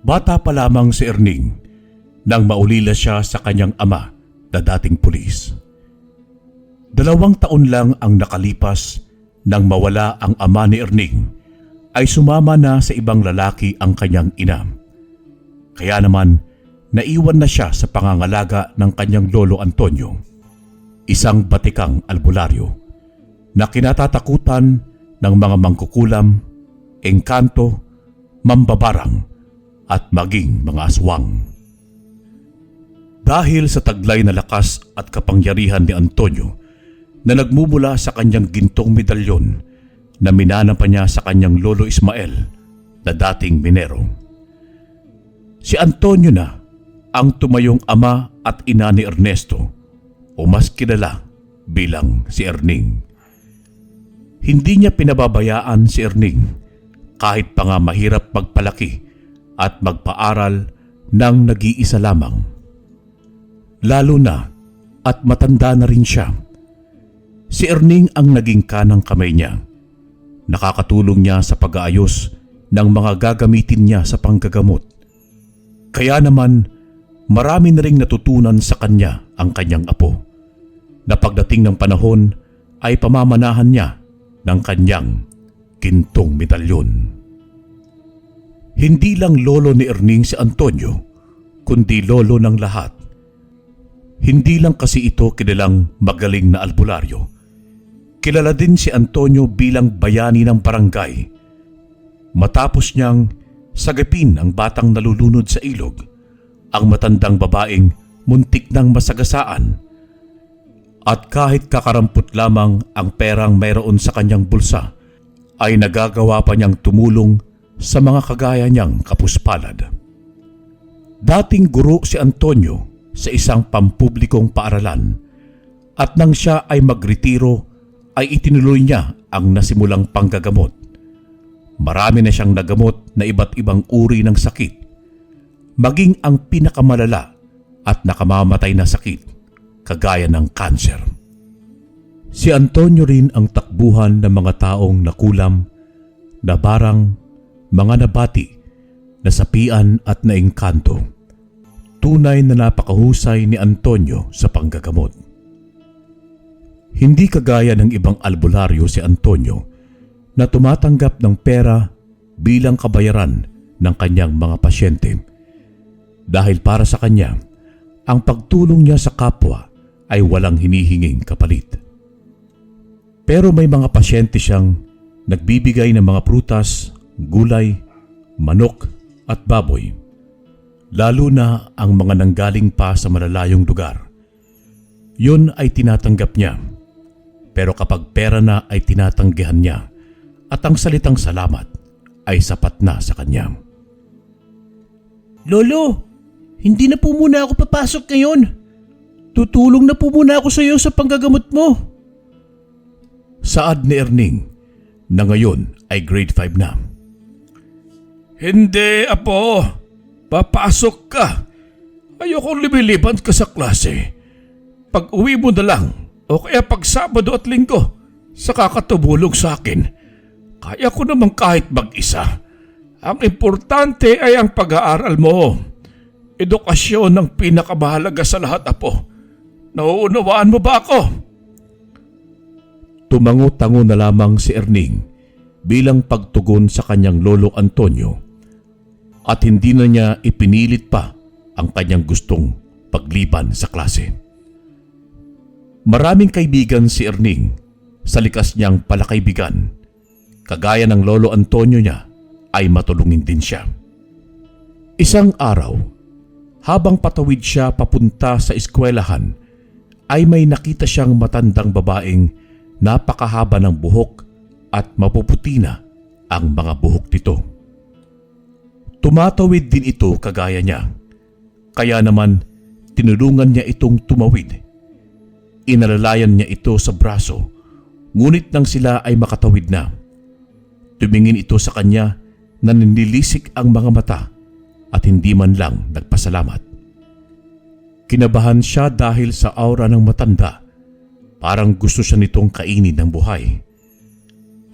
Bata pa lamang si Erning nang maulila siya sa kanyang ama na dating pulis. 2 taon lang ang nakalipas nang mawala ang ama ni Erning ay sumama na sa ibang lalaki ang kanyang ina. Kaya naman naiwan na siya sa pangangalaga ng kanyang lolo Antonio, isang batikang albularyo na kinatatakutan ng mga mangkukulam, engkanto, mambabarang at maging mga aswang. Dahil sa taglay na lakas at kapangyarihan ni Antonio na nagmumula sa kanyang gintong medalyon na minana pa niya sa kanyang lolo Ismael na dating minero. Si Antonio na ang tumayong ama at ina ni Ernesto o mas kilala bilang si Erning. Hindi niya pinababayaan si Erning kahit pa nga mahirap magpalaki at magpaaral ng nag-iisa lamang. Lalo na at matanda na rin siya. Si Erning ang naging kanang kamay niya. Nakakatulong niya sa pag-aayos ng mga gagamitin niya sa panggagamot. Kaya naman marami na ring natutunan sa kanya ang kanyang apo na pagdating ng panahon ay pamamanahan niya ng kanyang gintong medalyon. Hindi lang lolo ni Erning si Antonio, kundi lolo ng lahat. Hindi lang kasi ito kilalang magaling na albularyo. Kilala din si Antonio bilang bayani ng barangay. Matapos niyang sagapin ang batang nalulunod sa ilog, ang matandang babaeng muntik ng masagasaan. At kahit kakarampot lamang ang perang mayroon sa kanyang bulsa, ay nagagawa pa niyang tumulong sa mga kagaya niyang kapuspalad. Dating guro si Antonio sa isang pampublikong paaralan at nang siya ay magretiro ay itinuloy niya ang nasimulang panggagamot. Marami na siyang nagamot na iba't ibang uri ng sakit, maging ang pinakamalala at nakamamatay na sakit kagaya ng kanser. Si Antonio rin ang takbuhan ng mga taong nakulam, nabarang, mga nabati, nasapian at naengkanto. Tunay na napakahusay ni Antonio sa panggagamot. Hindi kagaya ng ibang albularyo si Antonio na tumatanggap ng pera bilang kabayaran ng kanyang mga pasyente. Dahil para sa kanya, ang pagtulong niya sa kapwa ay walang hinihinging kapalit. Pero may mga pasyente siyang nagbibigay ng mga prutas, gulay, manok at baboy. Lalo na ang mga nanggaling pa sa malalayong lugar. Yun ay tinatanggap niya. Pero kapag pera na ay tinatanggihan niya at ang salitang salamat ay sapat na sa kanya. Lolo, hindi na po muna ako papasok ngayon. Tutulong na po muna ako sa iyo sa panggagamot mo. Saad ni Erning na ngayon ay grade 5 na. Hindi, apo. Papasok ka. Ayoko lumilipad ka sa klase. Pag uwi mo na lang, o kaya pag Sabado at Linggo, saka ka tumulong sa akin. Kaya ko naman kahit mag-isa. Ang importante ay ang pag-aaral mo. Edukasyon ang pinakamahalaga sa lahat, apo. Nauunawaan mo ba ako? Tumango-tango na lamang si Erning bilang pagtugon sa kanyang lolo Antonio. At hindi na niya ipinilit pa ang kanyang gustong pagliban sa klase. Maraming kaibigan si Erning sa likas niyang palakaibigan. Kagaya ng lolo Antonio niya ay matulungin din siya. Isang araw, habang patawid siya papunta sa eskwelahan, ay may nakita siyang matandang babaeng napakahaba ng buhok at mapuputi na ang mga buhok nito. Tumatawid din ito kagaya niya. Kaya naman tinulungan niya itong tumawid. Inalalayan niya ito sa braso, ngunit nang sila ay makatawid na, tumingin ito sa kanya na ninilisik ang mga mata at hindi man lang nagpasalamat. Kinabahan siya dahil sa aura ng matanda. Parang gusto siya nitong kainin ng buhay.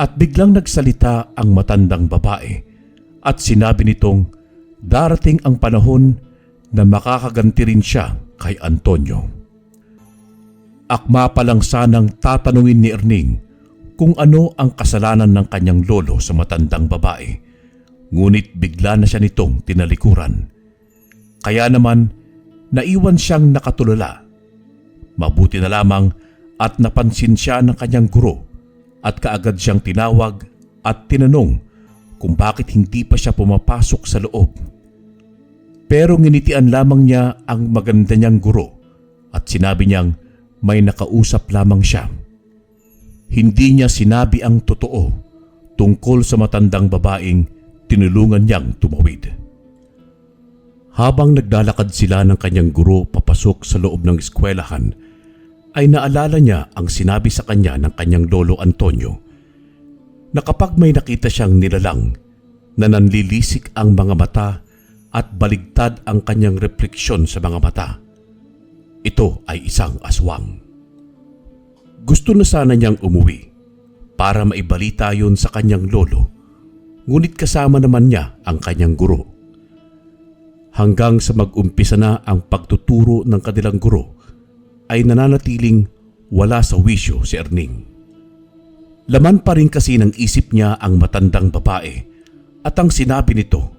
At biglang nagsalita ang matandang babae at sinabi nitong darating ang panahon na makakaganti rin siya kay Antonio. Akma pa lang sanang tatanungin ni Erning kung ano ang kasalanan ng kanyang lolo sa matandang babae, ngunit bigla na siya nitong tinalikuran. Kaya naman, naiwan siyang nakatulala. Mabuti na lamang at napansin siya ng kanyang guro at kaagad siyang tinawag at tinanong kung bakit hindi pa siya pumapasok sa loob. Pero nginitian lamang niya ang maganda niyang guro at sinabi niyang may nakausap lamang siya. Hindi niya sinabi ang totoo tungkol sa matandang babaeng tinulungan niyang tumawid. Habang naglalakad sila ng kanyang guro papasok sa loob ng eskwelahan, ay naalala niya ang sinabi sa kanya ng kanyang lolo Antonio na kapag may nakita siyang nilalang na nanlilisik ang mga mata at baligtad ang kanyang refleksyon sa mga mata, ito ay isang aswang. Gusto na sana niyang umuwi para maibalita yon sa kanyang lolo, ngunit kasama naman niya ang kanyang guro. Hanggang sa mag-umpisa na ang pagtuturo ng kanilang guro, ay nananatiling wala sa wisyo si Erning. Laman pa rin kasi ng isip niya ang matandang babae at ang sinabi nito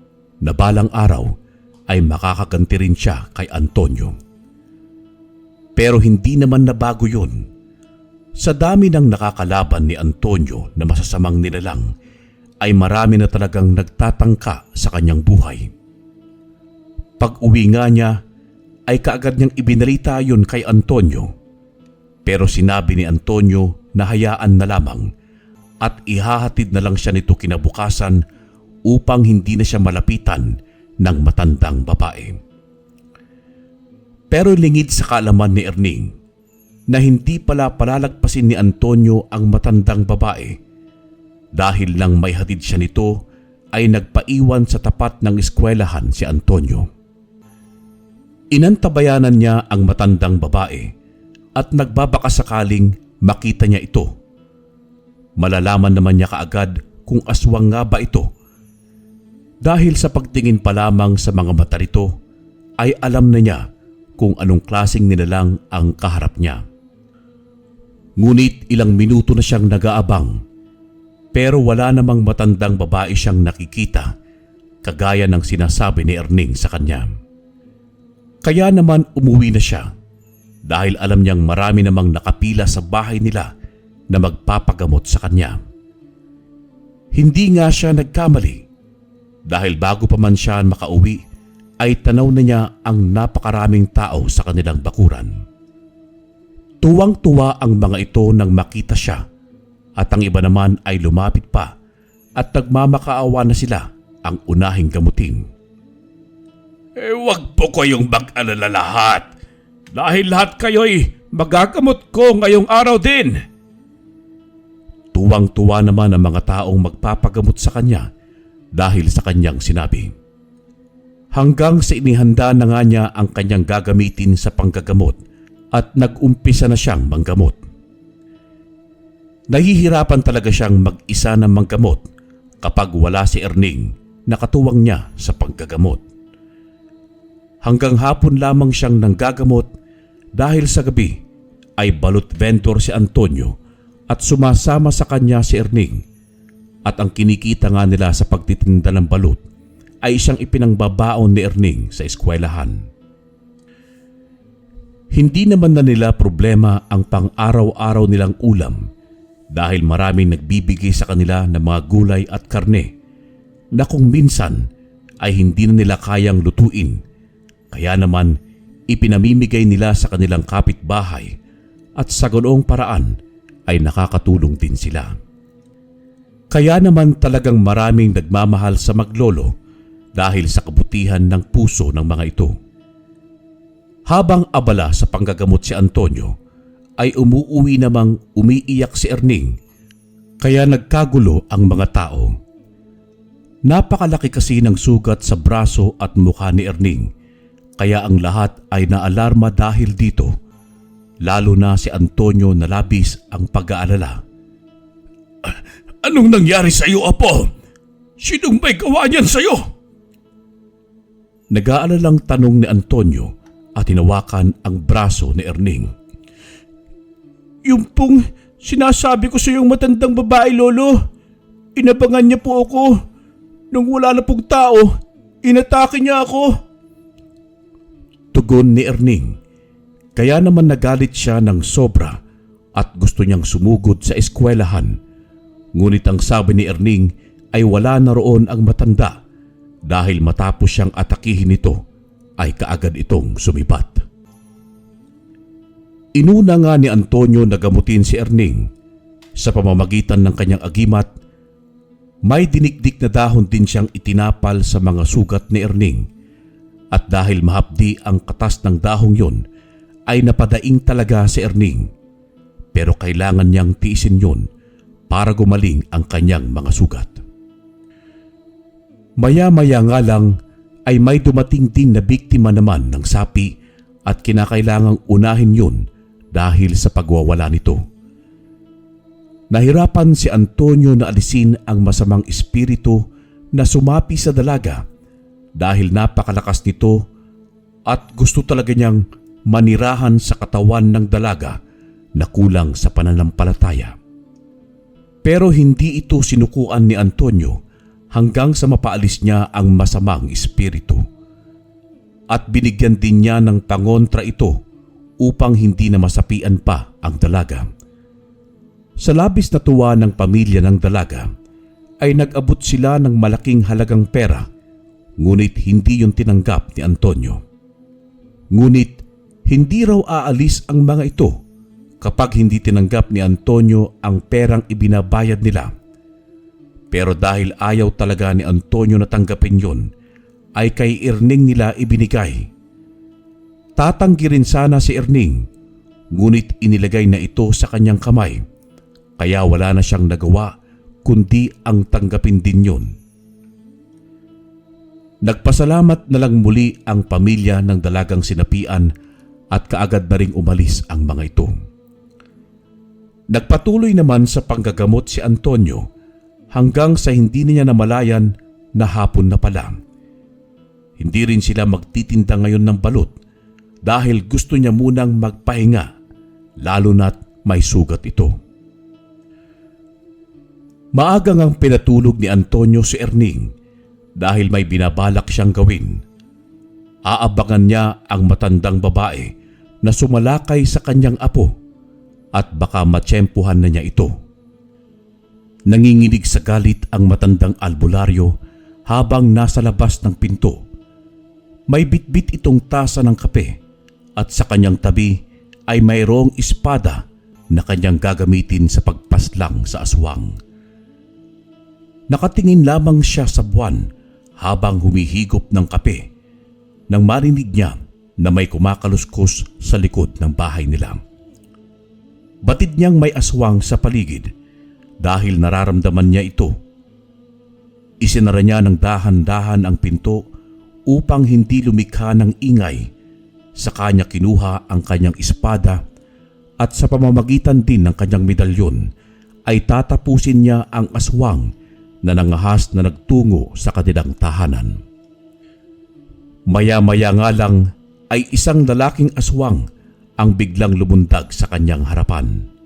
na balang araw ay makakaganti rin siya kay Antonio. Pero hindi naman nabago yun. Sa dami ng nakakalaban ni Antonio na masasamang nilalang, ay marami na talagang nagtatangka sa kanyang buhay. Pag-uwi nga niya, ay kaagad niyang ibinalita yun kay Antonio. Pero sinabi ni Antonio na hayaan na lamang at ihahatid na lang siya nito kinabukasan upang hindi na siya malapitan ng matandang babae. Pero lingid sa kaalaman ni Erning na hindi pala palalagpasin ni Antonio ang matandang babae, dahil lang may hatid siya nito ay nagpaiwan sa tapat ng eskwelahan si Antonio. Inantabayanan niya ang matandang babae at nagbabaka sakaling makita niya ito. Malalaman naman niya kaagad kung aswang nga ba ito, dahil sa pagtingin pa lamang sa mga mata nito ay alam na niya kung anong klaseng nilalang ang kaharap niya. Ngunit ilang minuto na siyang nag-aabang, pero wala namang matandang babae siyang nakikita, kagaya ng sinasabi ni Erning sa kanya. Kaya naman umuwi na siya dahil alam niyang marami namang nakapila sa bahay nila na magpapagamot sa kanya. Hindi nga siya nagkamali dahil bago pa man siya makauwi ay tanaw na niya ang napakaraming tao sa kanilang bakuran. Tuwang-tuwa ang mga ito nang makita siya at ang iba naman ay lumapit pa at nagmamakaawa na sila ang unahing gamutin. Huwag po kayong mag-alala lahat dahil lahat kayo'y magagamot ko ngayong araw din. Tuwang-tuwa naman ang mga taong magpapagamot sa kanya dahil sa kanyang sinabi. Hanggang sa inihanda na nga niya ang kanyang gagamitin sa panggagamot at nag-umpisa na siyang manggamot. Nahihirapan talaga siyang mag-isa ng manggamot kapag wala si Erning na katuwang niya sa panggagamot. Hanggang hapon lamang siyang nanggagamot dahil sa gabi ay balut vendor si Antonio at sumasama sa kanya si Erning, at ang kinikita nga nila sa pagtitinda ng balut ay isang ipinangbabaon ni Erning sa eskwelahan. Hindi naman na nila problema ang pang-araw-araw nilang ulam dahil maraming nagbibigay sa kanila ng mga gulay at karne na kung minsan ay hindi na nila kayang lutuin. Kaya naman ipinamimigay nila sa kanilang kapitbahay at sa ganoong paraan ay nakakatulong din sila. Kaya naman talagang maraming nagmamahal sa maglolo dahil sa kabutihan ng puso ng mga ito. Habang abala sa panggagamot si Antonio, ay umuuwi namang umiiyak si Erning, kaya nagkagulo ang mga tao. Napakalaki kasi ng sugat sa braso at mukha ni Erning, kaya ang lahat ay naalarma dahil dito, lalo na si Antonio na labis ang pag-aalala. Anong nangyari sa iyo, Apo? Sinong may gawa niyan sa iyo? Nag-aalalang tanong ni Antonio at hinawakan ang braso ni Erning. Yung pong sinasabi ko sa yung matandang babae, Lolo. Inabangan niya po ako. Nung wala na pong tao, inatake niya ako. Tugon ni Erning. Kaya naman nagalit siya ng sobra at gusto niyang sumugod sa eskwelahan. Ngunit ang sabi ni Erning ay wala na roon ang matanda dahil matapos siyang atakihin nito ay kaagad itong sumibat. Inuna nga ni Antonio na gamutin si Erning. Sa pamamagitan ng kanyang agimat, may dinikdik na dahon din siyang itinapal sa mga sugat ni Erning. At dahil mahapdi ang katas ng dahong yun, ay napadaing talaga si Erning. Pero kailangan niyang tiisin yun para gumaling ang kanyang mga sugat. Maya-maya nga lang ay may dumating din na biktima naman ng sapi at kinakailangang unahin yun dahil sa pagwawala nito. Nahirapan si Antonio na alisin ang masamang espiritu na sumapi sa dalaga dahil napakalakas nito at gusto talaga niyang manirahan sa katawan ng dalaga na kulang sa pananampalataya. Pero hindi ito sinukuan ni Antonio hanggang sa mapaalis niya ang masamang espiritu. At binigyan din niya ng pangontra ito upang hindi na masapian pa ang dalaga. Sa labis na tuwa ng pamilya ng dalaga ay nag-abot sila ng malaking halagang pera, ngunit hindi yun tinanggap ni Antonio. Ngunit hindi raw aalis ang mga ito kapag hindi tinanggap ni Antonio ang perang ibinabayad nila. Pero dahil ayaw talaga ni Antonio na tanggapin yun, ay kay Erning nila ibinigay. Tatanggi rin sana si Erning, ngunit inilagay na ito sa kanyang kamay, kaya wala na siyang nagawa kundi ang tanggapin din yun. Nagpasalamat na lang muli ang pamilya ng dalagang sinapian at kaagad na ring umalis ang mga ito. Nagpatuloy naman sa panggagamot si Antonio hanggang sa hindi niya namalayan na hapon na pala. Hindi rin sila magtitinda ngayon ng balot dahil gusto niya munang magpahinga, lalo na't may sugat ito. Maagang ang pinatulog ni Antonio si Erning dahil may binabalak siyang gawin. Aabangan niya ang matandang babae na sumalakay sa kanyang apo at baka matsyempuhan na niya ito. Nanginginig sa galit ang matandang albularyo habang nasa labas ng pinto. May bitbit itong tasa ng kape at sa kanyang tabi ay mayroong espada na kanyang gagamitin sa pagpaslang sa aswang. Nakatingin lamang siya sa buwan habang humihigop ng kape nang marinig niya na may kumakaluskos sa likod ng bahay nila. Batid niyang may aswang sa paligid dahil nararamdaman niya ito. Isinara niya ng dahan-dahan ang pinto upang hindi lumikha ng ingay. Sa kanya kinuha ang kanyang espada at sa pamamagitan din ng kanyang medalyon ay tatapusin niya ang aswang na nangahas na nagtungo sa kanilang tahanan. Maya-maya nga lang ay isang lalaking aswang ang biglang lumundag sa kanyang harapan.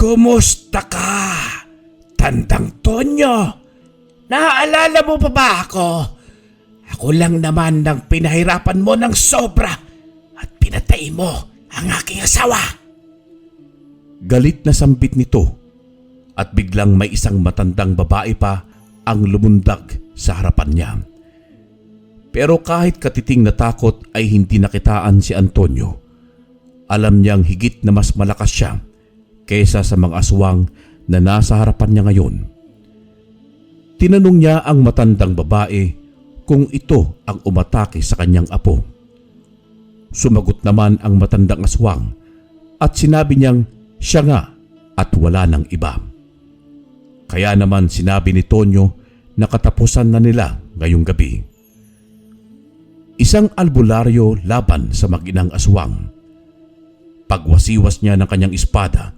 Kumusta ka, Tandang Tonyo? Naaalala mo pa ba ako? Ako lang naman ng pinahirapan mo ng sobra at pinatay mo ang aking asawa. Galit na sambit nito at biglang may isang matandang babae pa ang lumundag sa harapan niya. Pero kahit katiting na takot ay hindi nakitaan si Antonio. Alam niyang higit na mas malakas siya kaysa sa mga aswang na nasa harapan niya ngayon. Tinanong niya ang matandang babae kung ito ang umatake sa kanyang apo. Sumagot naman ang matandang aswang at sinabi niyang siya nga at wala nang iba. Kaya naman sinabi ni Tonyo na katapusan na nila ngayong gabi. Isang albularyo laban sa mag-inang aswang. Pagwasiwas niya ng kanyang espada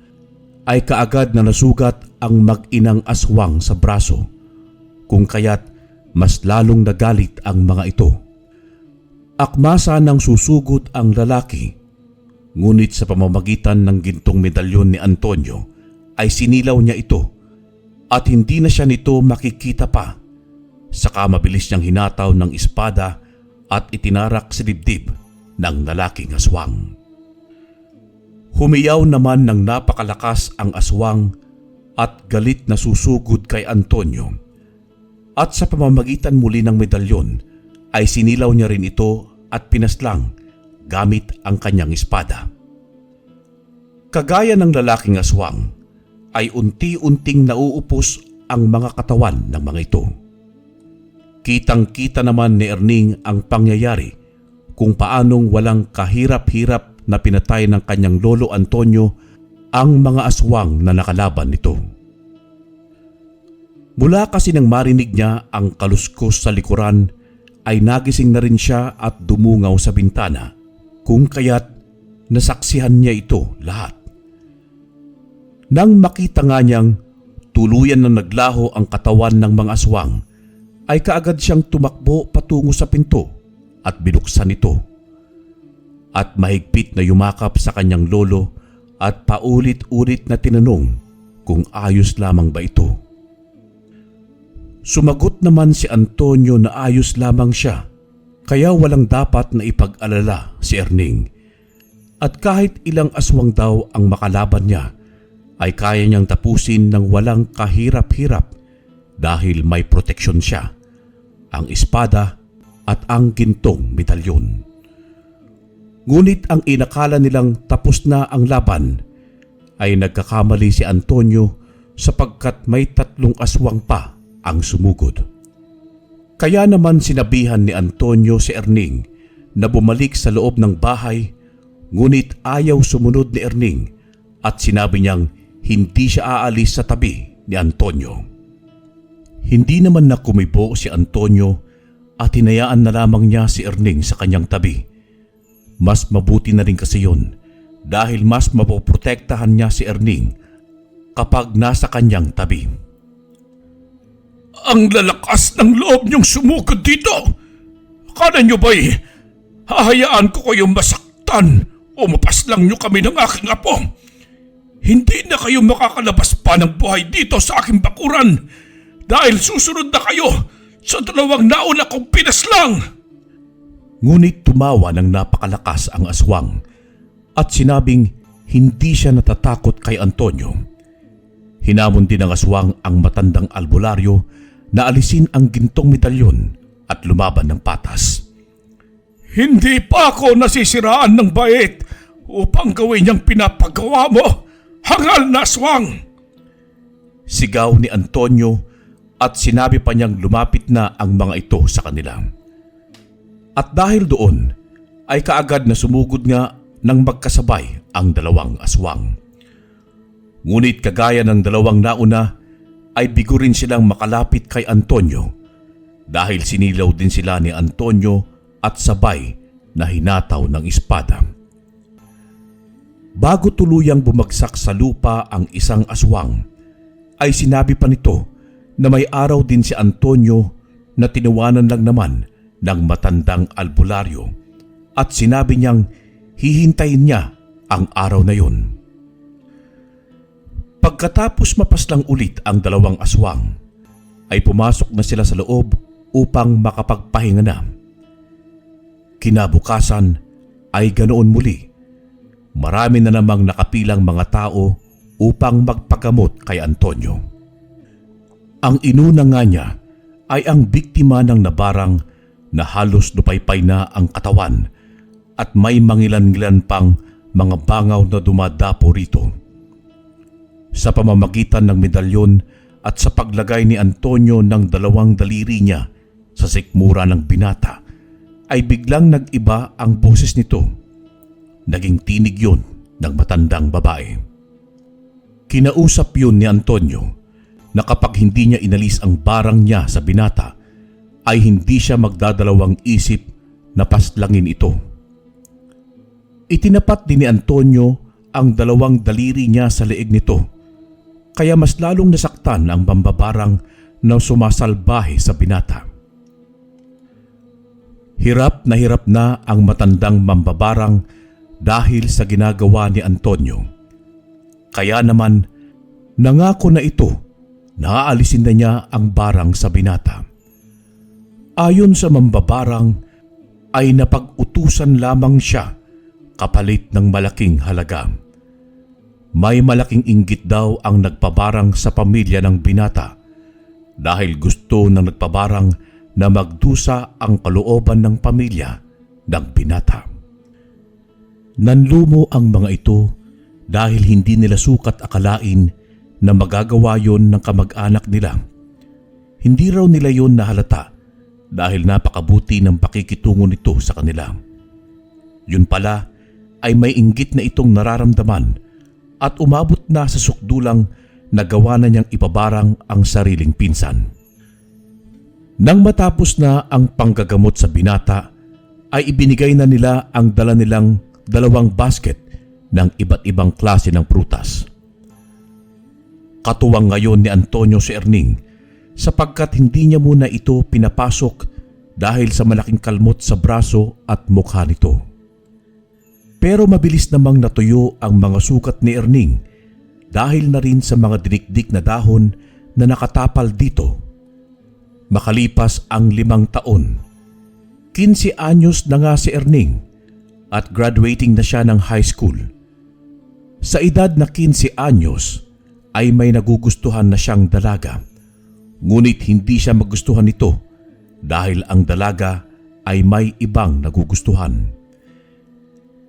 ay kaagad na nasugat ang mag-inang aswang sa braso, kung kaya't mas lalong nagalit ang mga ito. Akmasa ng susugod ang lalaki, ngunit sa pamamagitan ng gintong medalyon ni Antonio ay sinilaw niya ito at hindi na siya nito makikita pa. Saka mabilis niyang hinataw ng espada at itinarak sa dibdib ng lalaking aswang. Humiyaw naman ng napakalakas ang aswang at galit na susugod kay Antonio. At sa pamamagitan muli ng medalyon ay sinilaw niya rin ito at pinaslang gamit ang kanyang espada. Kagaya ng lalaking aswang ay unti-unting nauupos ang mga katawan ng mga ito. Kitang-kita naman ni Erning ang pangyayari kung paanong walang kahirap-hirap na pinatay ng kanyang lolo Antonio ang mga aswang na nakalaban nito. Mula kasi nang marinig niya ang kaluskos sa likuran ay nagising na rin siya at dumungaw sa bintana, kung kaya't nasaksihan niya ito lahat. Nang makita nga niyang tuluyan na naglaho ang katawan ng mga aswang, ay kaagad siyang tumakbo patungo sa pinto at binuksan ito. At mahigpit na yumakap sa kanyang lolo at paulit-ulit na tinanong kung ayos lamang ba ito. Sumagot naman si Antonio na ayos lamang siya, kaya walang dapat na ipag-alala si Erning. At kahit ilang aswang daw ang makalaban niya, ay kaya niyang tapusin ng walang kahirap-hirap dahil may proteksyon siya, ang espada at ang gintong medalyon. Ngunit ang inakala nilang tapos na ang laban ay nagkakamali si Antonio sapagkat may 3 aswang pa ang sumugod. Kaya naman sinabihan ni Antonio si Erning na bumalik sa loob ng bahay, ngunit ayaw sumunod ni Erning at sinabi niyang hindi siya aalis sa tabi ni Antonio. Hindi naman na kumibo si Antonio at hinayaan na lamang niya si Erning sa kanyang tabi. Mas mabuti na rin kasi yun dahil mas mapoprotektahan niya si Erning kapag nasa kanyang tabi. Ang lalakas ng loob niyong sumugod dito! Akala niyo ba'y hahayaan ko kayong masaktan o mapaslang niyo kami ng aking apo? Hindi na kayo makakalabas pa ng buhay dito sa aking bakuran dahil susunod na kayo sa 2 nauna kong pinaslang. Ngunit tumawa ng napakalakas ang aswang at sinabing hindi siya natatakot kay Antonio. Hinamon din ng aswang ang matandang albularyo na alisin ang gintong medalyon at lumaban ng patas. Hindi pa ako nasisiraan ng bait upang gawin niyang pinapagawa mo, hangal na aswang! Sigaw ni Antonio at sinabi pa niyang lumapit na ang mga ito sa kanila. At dahil doon ay kaagad na sumugod nga ng magkasabay ang 2 aswang. Ngunit kagaya ng 2 nauna ay bigo rin silang makalapit kay Antonio dahil sinilaw din sila ni Antonio at sabay na hinataw ng espada. Bago tuluyang bumagsak sa lupa ang isang aswang, ay sinabi pa nito na may araw din si Antonio na tinawanan lang naman ng matandang albularyo at sinabi niyang hihintayin niya ang araw na yun. Pagkatapos mapaslang ulit ang 2 aswang, ay pumasok na sila sa loob upang makapagpahinga na. Kinabukasan ay ganoon muli. Marami na namang nakapilang mga tao upang magpagamot kay Antonio. Ang inuna nga niya ay ang biktima ng nabarang na halos lupaypay na ang katawan at may mangilan-ngilan pang mga bangaw na dumadapo rito. Sa pamamagitan ng medalyon at sa paglagay ni Antonio ng 2 daliri niya sa sikmura ng binata, ay biglang nag-iba ang boses nito. Naging tinig yun ng matandang babae. Kinausap yun ni Antonio na kapag hindi niya inalis ang barang niya sa binata, ay hindi siya magdadalawang isip na paslangin ito. Itinapat din ni Antonio ang 2 daliri niya sa leeg nito, kaya mas lalong nasaktan ang mambabarang na sumasalbahe sa binata. Hirap na ang matandang mambabarang dahil sa ginagawa ni Antonio. Kaya naman, nangako na ito na aalisin na niya ang barang sa binata. Ayon sa mambabarang, ay napag-utusan lamang siya kapalit ng malaking halaga. May malaking inggit daw ang nagpabarang sa pamilya ng binata dahil gusto ng nagpabarang na magdusa ang kalooban ng pamilya ng binata. Nanlumo ang mga ito dahil hindi nila sukat akalain na magagawa yon ng kamag-anak nila. Hindi raw nila yon nahalata dahil napakabuti ng pakikitungo nito sa kanila. Yun pala ay may inggit na itong nararamdaman at umabot na sa sukdulang nagawa na niyang ipabarang ang sariling pinsan. Nang matapos na ang panggagamot sa binata, ay ibinigay na nila ang dala nilang 2 basket ng iba't ibang klase ng prutas. Katuwang ngayon ni Antonio si Erning sapagkat hindi niya muna ito pinapasok dahil sa malaking kalmot sa braso at mukha nito. Pero mabilis namang natuyo ang mga sukat ni Erning dahil na rin sa mga dinikdik na dahon na nakatapal dito. Makalipas ang 5 taon, 15 anyos na nga si Erning at graduating na siya ng high school. Sa edad na 15 anyos ay may nagugustuhan na siyang dalaga, ngunit hindi siya magustuhan nito dahil ang dalaga ay may ibang nagugustuhan.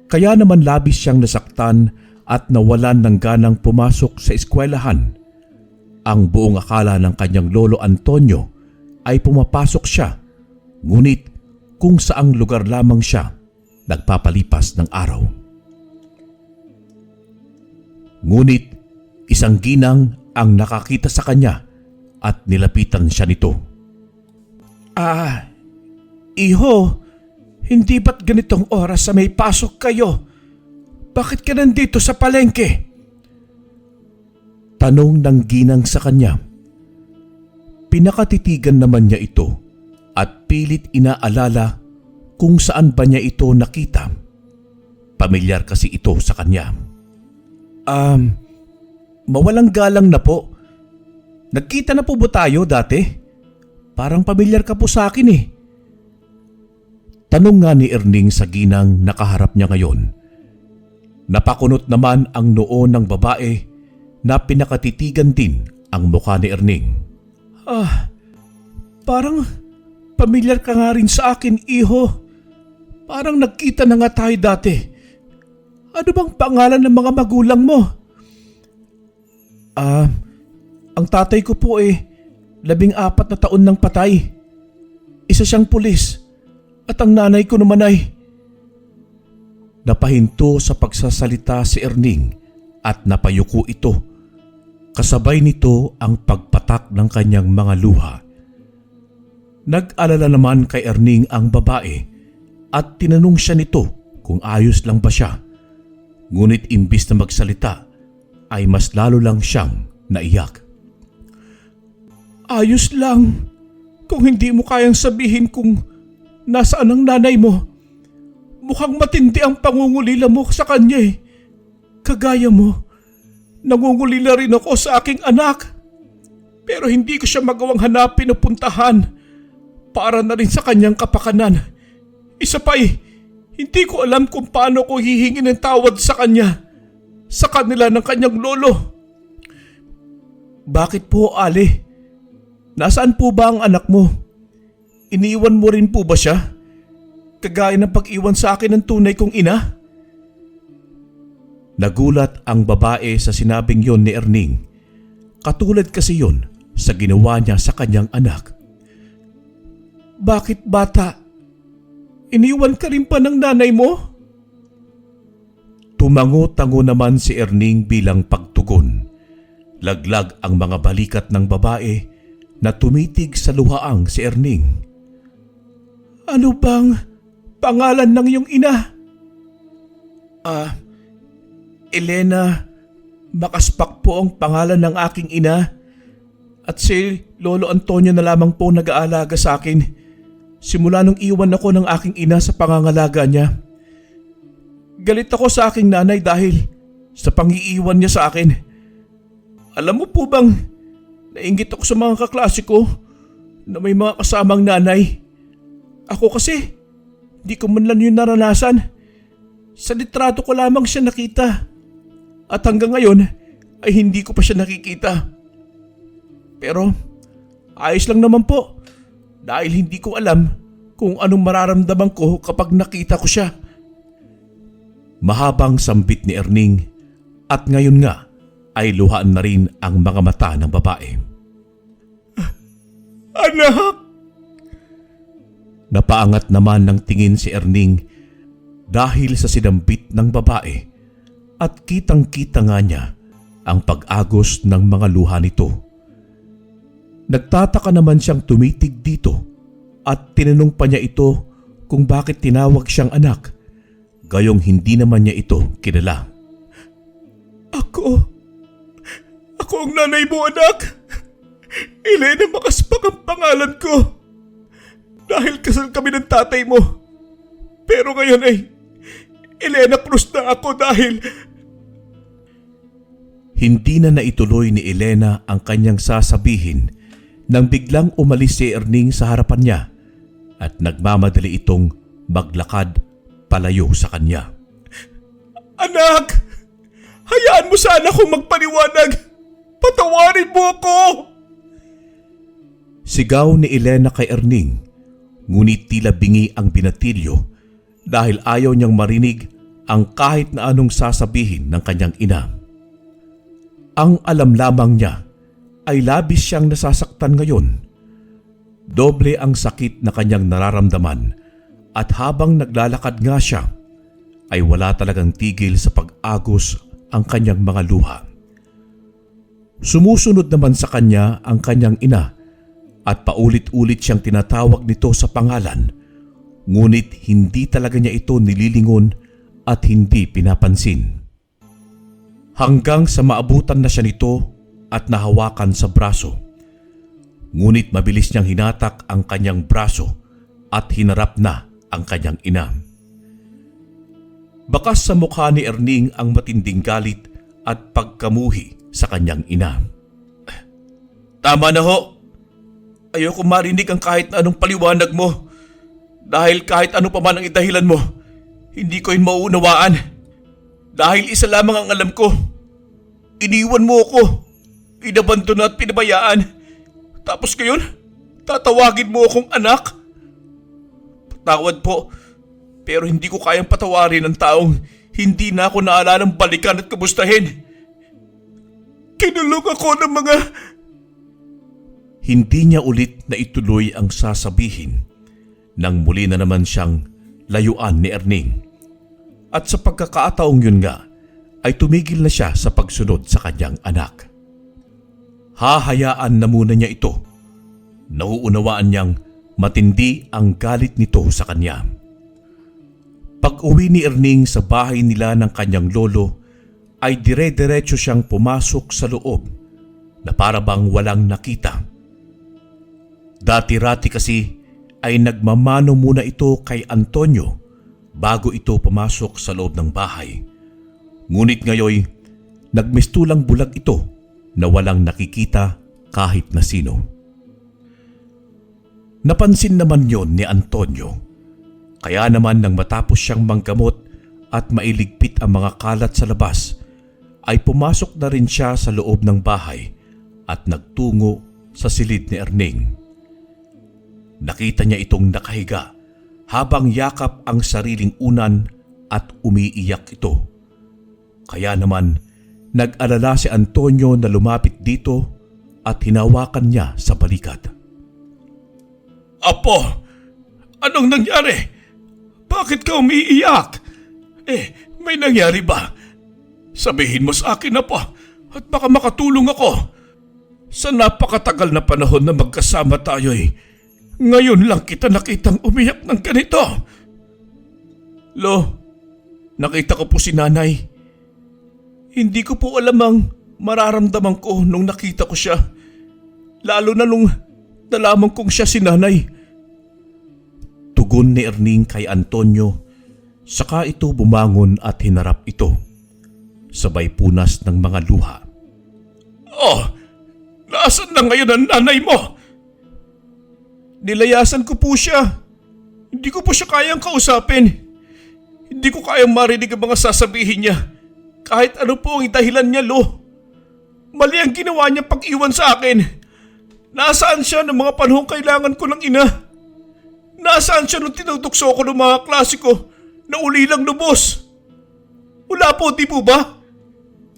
Kaya naman labis siyang nasaktan at nawalan ng ganang pumasok sa eskwelahan. Ang buong akala ng kanyang lolo Antonio ay pumapasok siya, ngunit kung saang lugar lamang siya nagpapalipas ng araw. Ngunit isang ginang ang nakakita sa kanya at nilapitan siya nito. Iho, hindi ba't ganitong oras sa may pasok kayo? Bakit ka nandito sa palengke? Tanong ng ginang sa kanya. Pinakatitigan naman niya ito at pilit inaalala kung saan ba niya ito nakita. Pamilyar kasi ito sa kanya. Mawalang galang na po. Nagkita na po ba tayo dati? Parang pamilyar ka po sa akin eh. Tanong nga ni Erning sa ginang nakaharap niya ngayon. Napakunot naman ang noo ng babae na pinakatitigan din ang mukha ni Erning. Parang pamilyar ka nga rin sa akin, iho. Parang nagkita na nga tayo dati. Ano bang pangalan ng mga magulang mo? Ang tatay ko po 14 na taon nang patay. Isa siyang pulis at ang nanay ko naman ay... Napahinto sa pagsasalita si Erning at napayuko ito. Kasabay nito ang pagpatak ng kanyang mga luha. Nag-alala naman kay Erning ang babae at tinanong siya nito kung ayos lang ba siya. Ngunit imbis na magsalita ay mas lalo lang siyang naiyak. Ayos lang. Kung hindi mo kayang sabihin kung nasaan ang nanay mo. Mukhang matindi ang pangungulila mo sa kanya eh. Kagaya mo, nangungulila rin ako sa aking anak. Pero hindi ko siya magawang hanapin o puntahan para na rin sa kanyang kapakanan. Isa pa hindi ko alam kung paano ko hihingi ng tawad sa kanya, sa kanila ng kanyang lolo. Bakit po, Ali? Nasaan po ba ang anak mo? Iniwan mo rin po ba siya? Kagaya ng pag-iwan sa akin ng tunay kong ina? Nagulat ang babae sa sinabing yon ni Erning. Katulad kasi yon sa ginawa niya sa kanyang anak. Bakit bata? Iniwan ka rin pa ng nanay mo? Tumango-tango naman si Erning bilang pagtugon. Laglag ang mga balikat ng babae na tumitig sa luhaang si Erning. Ano bang pangalan ng iyong ina? Elena, Makaspak po ang pangalan ng aking ina at si Lolo Antonio na lamang po nag-aalaga sa akin. simula nung iwan ako ng aking ina sa pangangalaga niya. Galit ako sa aking nanay dahil sa pangiiwan niya sa akin. Alam mo po bang nainggit ako sa mga kaklase ko na may mga kasamang nanay? Ako kasi, di ko man lang yun naranasan. Sa litrato ko lamang siya nakita. At hanggang ngayon ay hindi ko pa siya nakikita. Pero ayos lang naman po dahil hindi ko alam kung anong mararamdaman ko kapag nakita ko siya. Mahabang sambit ni Erning at ngayon nga ay luhaan na rin ang mga mata ng babae. Anak! Napaangat naman ng tingin si Erning dahil sa sinambit ng babae at kitang-kita nga niya ang pag-agos ng mga luha nito. Nagtataka naman siyang tumitig dito at tinanong pa niya ito kung bakit tinawag siyang anak, gayong hindi naman niya ito kilala. Ako ang nanay mo, anak. Elena Makaspak ang pangalan ko. Dahil kasal kami ng tatay mo. Pero ngayon ay Elena Cruz na ako dahil... Hindi na naituloy ni Elena ang kanyang sasabihin nang biglang umalis si Erning sa harapan niya at nagmamadali itong maglakad palayo sa kanya. Anak! Hayaan mo sana akong magpaliwanag! Patawarin mo ako! Sigaw ni Elena kay Erning, ngunit tila bingi ang binatilyo dahil ayaw niyang marinig ang kahit na anong sasabihin ng kanyang ina. Ang alam lamang niya ay labis siyang nasasaktan ngayon. Doble ang sakit na kanyang nararamdaman at habang naglalakad nga siya ay wala talagang tigil sa pag-agos ang kanyang mga luha. Sumusunod naman sa kanya ang kanyang ina at paulit-ulit siyang tinatawag nito sa pangalan, ngunit hindi talaga niya ito nililingon at hindi pinapansin. Hanggang sa maabutan na siya nito at nahawakan sa braso. Ngunit mabilis niyang hinatak ang kanyang braso at hinarap na ang kanyang ina. Bakas sa mukha ni Erning ang matinding galit at pagkamuhi sa kanyang ina. Tama na ho! Ayoko marinig ang kahit na anong paliwanag mo. Dahil kahit ano pa man ang idahilan mo, hindi ko yun mauunawaan. Dahil isa lamang ang alam ko. Iniwan mo ako. Inabandon at pinabayaan. Tapos ngayon, tatawagin mo akong anak? Patawad po, pero hindi ko kayang patawarin ang taong hindi na ako naalalang balikan at kamustahin. Kinulong ako ng mga... Hindi niya ulit na ituloy ang sasabihin nang muli na naman siyang layuan ni Erning. At sa pagkakataong yun nga, ay tumigil na siya sa pagsunod sa kanyang anak. Hahayaan na muna niya ito. Nauunawaan niyang matindi ang galit nito sa kanya. Pag-uwi ni Erning sa bahay nila ng kanyang lolo, ay dire-diretso siyang pumasok sa loob na para bang walang nakita. Dati-rati kasi ay nagmamano muna ito kay Antonio bago ito pumasok sa loob ng bahay. Ngunit ngayon, nagmistulang bulag ito na walang nakikita kahit na sino. Napansin naman yon ni Antonio. Kaya naman nang matapos siyang manggamot at mailigpit ang mga kalat sa labas, ay pumasok na rin siya sa loob ng bahay at nagtungo sa silid ni Erning. Nakita niya itong nakahiga habang yakap ang sariling unan at umiiyak ito. Kaya naman nag-alala si Antonio na lumapit dito at hinawakan niya sa balikat. Apo, anong nangyari? Bakit ka umiiyak? May nangyari ba? Sabihin mo sa akin, Apo, at baka makatulong ako. Sa napakatagal na panahon na magkasama tayo ngayon lang kita nakitang umiyak ng ganito. Lo, nakita ko po si nanay. Hindi ko po alam ang mararamdaman ko nung nakita ko siya. Lalo na nung nalaman kong siya si nanay. tugon ni Erning kay Antonio, saka ito bumangon at hinarap ito. Sabay punas ng mga luha. Oh, nasaan na ngayon ang nanay mo? Nilayasan ko po siya. Hindi ko po siya kayang kausapin. Hindi ko kayang marinig ang mga sasabihin niya. Kahit ano po ang dahilan niya, Lo. Mali ang ginawa niya pag-iwan sa akin. Nasaan siya ng mga panahong kailangan ko ng ina? Nasaan siya nung tinutokso ko ng mga klase ko na uli lang lubos? Wala po, di po ba?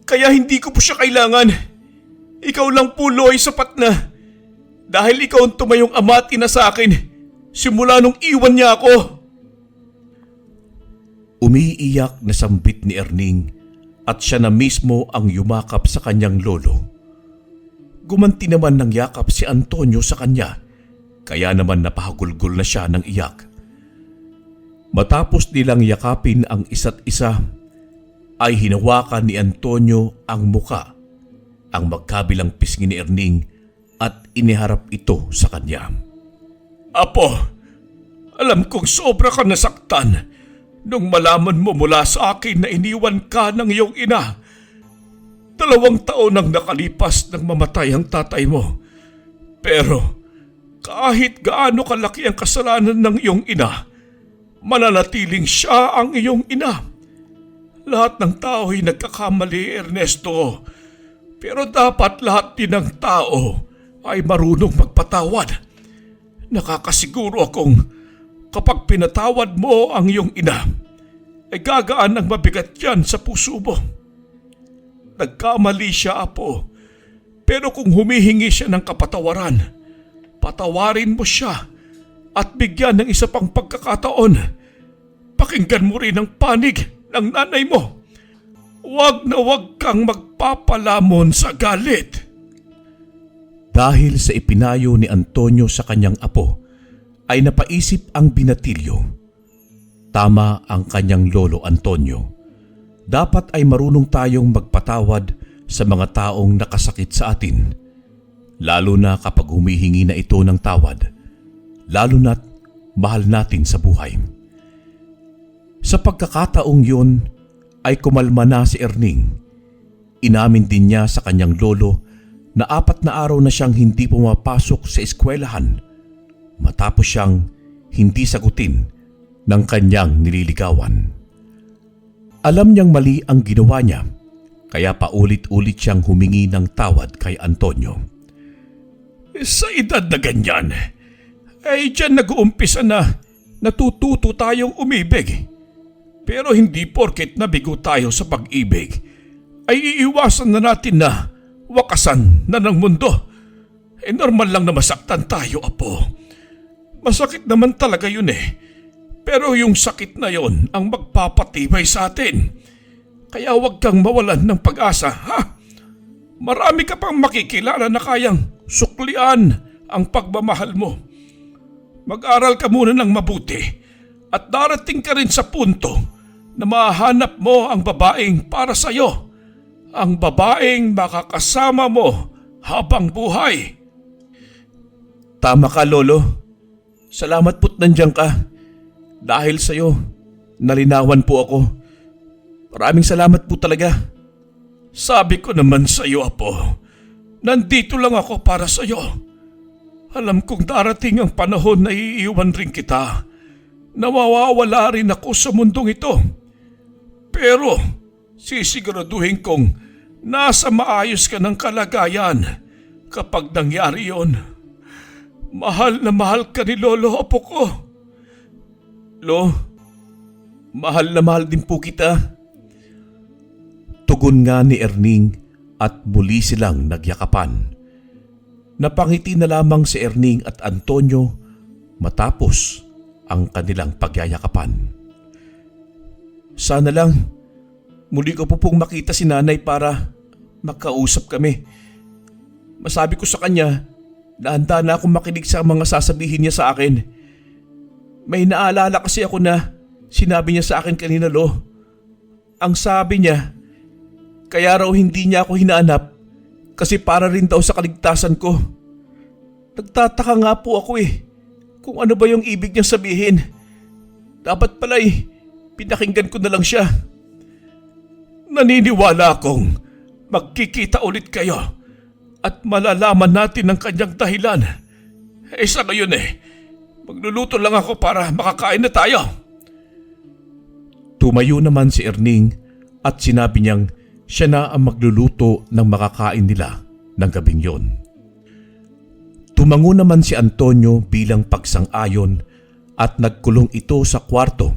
Kaya hindi ko po siya kailangan. Ikaw lang po, Lo, ay sapat na. Dahil ikaw ang tumayong ama at ina sa akin simula nung iwan niya ako. Umiiyak na sambit ni Erning at siya na mismo ang yumakap sa kanyang lolo. Gumanti naman ng yakap si Antonio sa kanya, kaya naman napahagulgol na siya ng iyak. Matapos nilang yakapin ang isa't isa, ay hinawakan ni Antonio ang muka, ang magkabilang pisngi ni Erning at iniharap ito sa kanya. Apo, alam kong sobra ka nasaktan nung malaman mo mula sa akin na iniwan ka ng iyong ina. 2 taon ang nakalipas nang mamatay ang tatay mo. Pero kahit gaano kalaki ang kasalanan ng iyong ina, mananatiling siya ang iyong ina. Lahat ng tao ay nagkakamali, Ernesto. Pero dapat lahat din ng tao ay marunong magpatawad. Nakakasiguro akong kapag pinatawad mo ang iyong ina, ay gagaan ang mabigat yan sa puso mo. Nagkamali siya, Apo. Pero kung humihingi siya ng kapatawaran, patawarin mo siya at bigyan ng isa pang pagkakataon. Pakinggan mo rin ang panig ng nanay mo. Huwag na huwag kang magpapalamon sa galit. Dahil sa ipinayo ni Antonio sa kanyang apo, ay napaisip ang binatilyo. Tama ang kanyang lolo Antonio. Dapat ay marunong tayong magpatawad sa mga taong nakasakit sa atin, lalo na kapag humihingi na ito ng tawad, lalo na't mahal natin sa buhay. Sa pagkakataong yun ay kumalma na si Erning. Inamin din niya sa kanyang lolo na 4 na araw na siyang hindi pumapasok sa eskwelahan matapos siyang hindi sagutin ng kanyang nililigawan. Alam niyang mali ang ginawa niya, kaya paulit-ulit siyang humingi ng tawad kay Antonio. Sa edad na ganyan, ay dyan nag-uumpisa na natututo tayong umibig. Pero hindi porket nabigo tayo sa pag-ibig, ay iiwasan na natin na wakasan na ng mundo. Normal lang na masaktan tayo, Apo. Masakit naman talaga yun eh. Pero yung sakit na yon ang magpapatibay sa atin. Kaya huwag kang mawalan ng pag-asa, ha? Marami ka pang makikilala na kayang suklian ang pagmamahal mo. Mag-aral ka muna ng mabuti at darating ka rin sa punto na mahanap mo ang babaeng para sa'yo. Ang babaeng makakasama mo habang buhay. Tama ka, Lolo. Salamat po't nandiyan ka. Dahil sa'yo, nalinawan po ako. Maraming salamat po talaga. Sabi ko naman sa'yo, Apo, nandito lang ako para sa'yo. Alam kong darating ang panahon na iiwan rin kita. Nawawala rin ako sa mundong ito. Pero sisiguraduhin kong nasa maayos ka ng kalagayan kapag nangyari yon. Mahal na mahal ka ni Lolo, Apo ko. Lo, mahal na mahal din po kita. Tugon nga ni Erning at muli silang nagyakapan. Napangiti na lamang si Erning at Antonio matapos ang kanilang pagyayakapan. Sana lang muli ko po pong makita si nanay para makausap kami. Masabi ko sa kanya na handa na akong makinig sa mga sasabihin niya sa akin. May naalala kasi ako na sinabi niya sa akin kanina, Lo. Ang sabi niya, kaya raw hindi niya ako hinahanap kasi para rin daw sa kaligtasan ko. Nagtataka nga po ako kung ano ba yung ibig niyang sabihin. Dapat pala'y pinakinggan ko na lang siya. Naniniwala akong magkikita ulit kayo at malalaman natin ang kanyang dahilan. Sa ngayon magluluto lang ako para makakain na tayo. Tumayo naman si Erning at sinabi niyang siya na ang magluluto ng makakain nila ng gabing yon. Tumango naman si Antonio bilang pagsang-ayon at nagkulong ito sa kwarto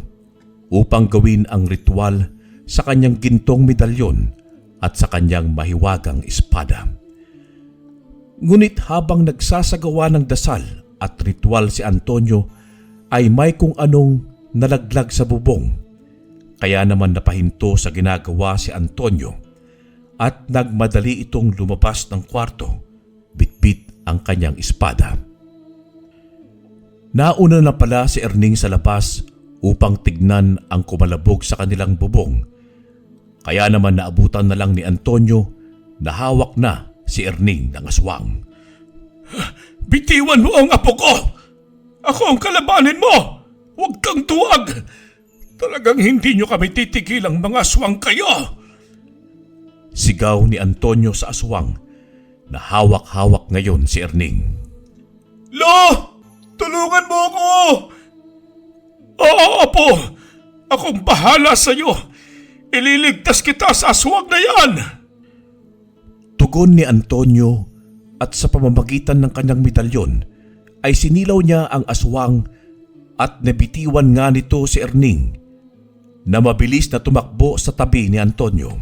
upang gawin ang ritual sa kanyang gintong medalyon at sa kanyang mahiwagang espada. Ngunit habang nagsasagawa ng dasal at ritual si Antonio ay may kung anong nalaglag sa bubong. Kaya naman napahinto sa ginagawa si Antonio at nagmadali itong lumabas ng kwarto, bitbit ang kanyang espada. Nauna na pala si Erning sa labas upang tignan ang kumalabog sa kanilang bubong. Kaya naman naabutan na lang ni Antonio na hawak na si Erning ng aswang. Bitiwan mo ang apo ko! Ako ang kalabanin mo! Huwag kang tuwag! Talagang hindi nyo kami titigilang mga aswang kayo! Sigaw ni Antonio sa aswang na hawak-hawak ngayon si Erning. Lo! Tulungan mo ako! Oo, apo! Akong bahala sa'yo! Ililigtas kita sa aswang na yan! Tugon ni Antonio at sa pamamagitan ng kanyang medalyon ay sinilaw niya ang aswang at nabitiwan nga nito si Erning na mabilis na tumakbo sa tabi ni Antonio.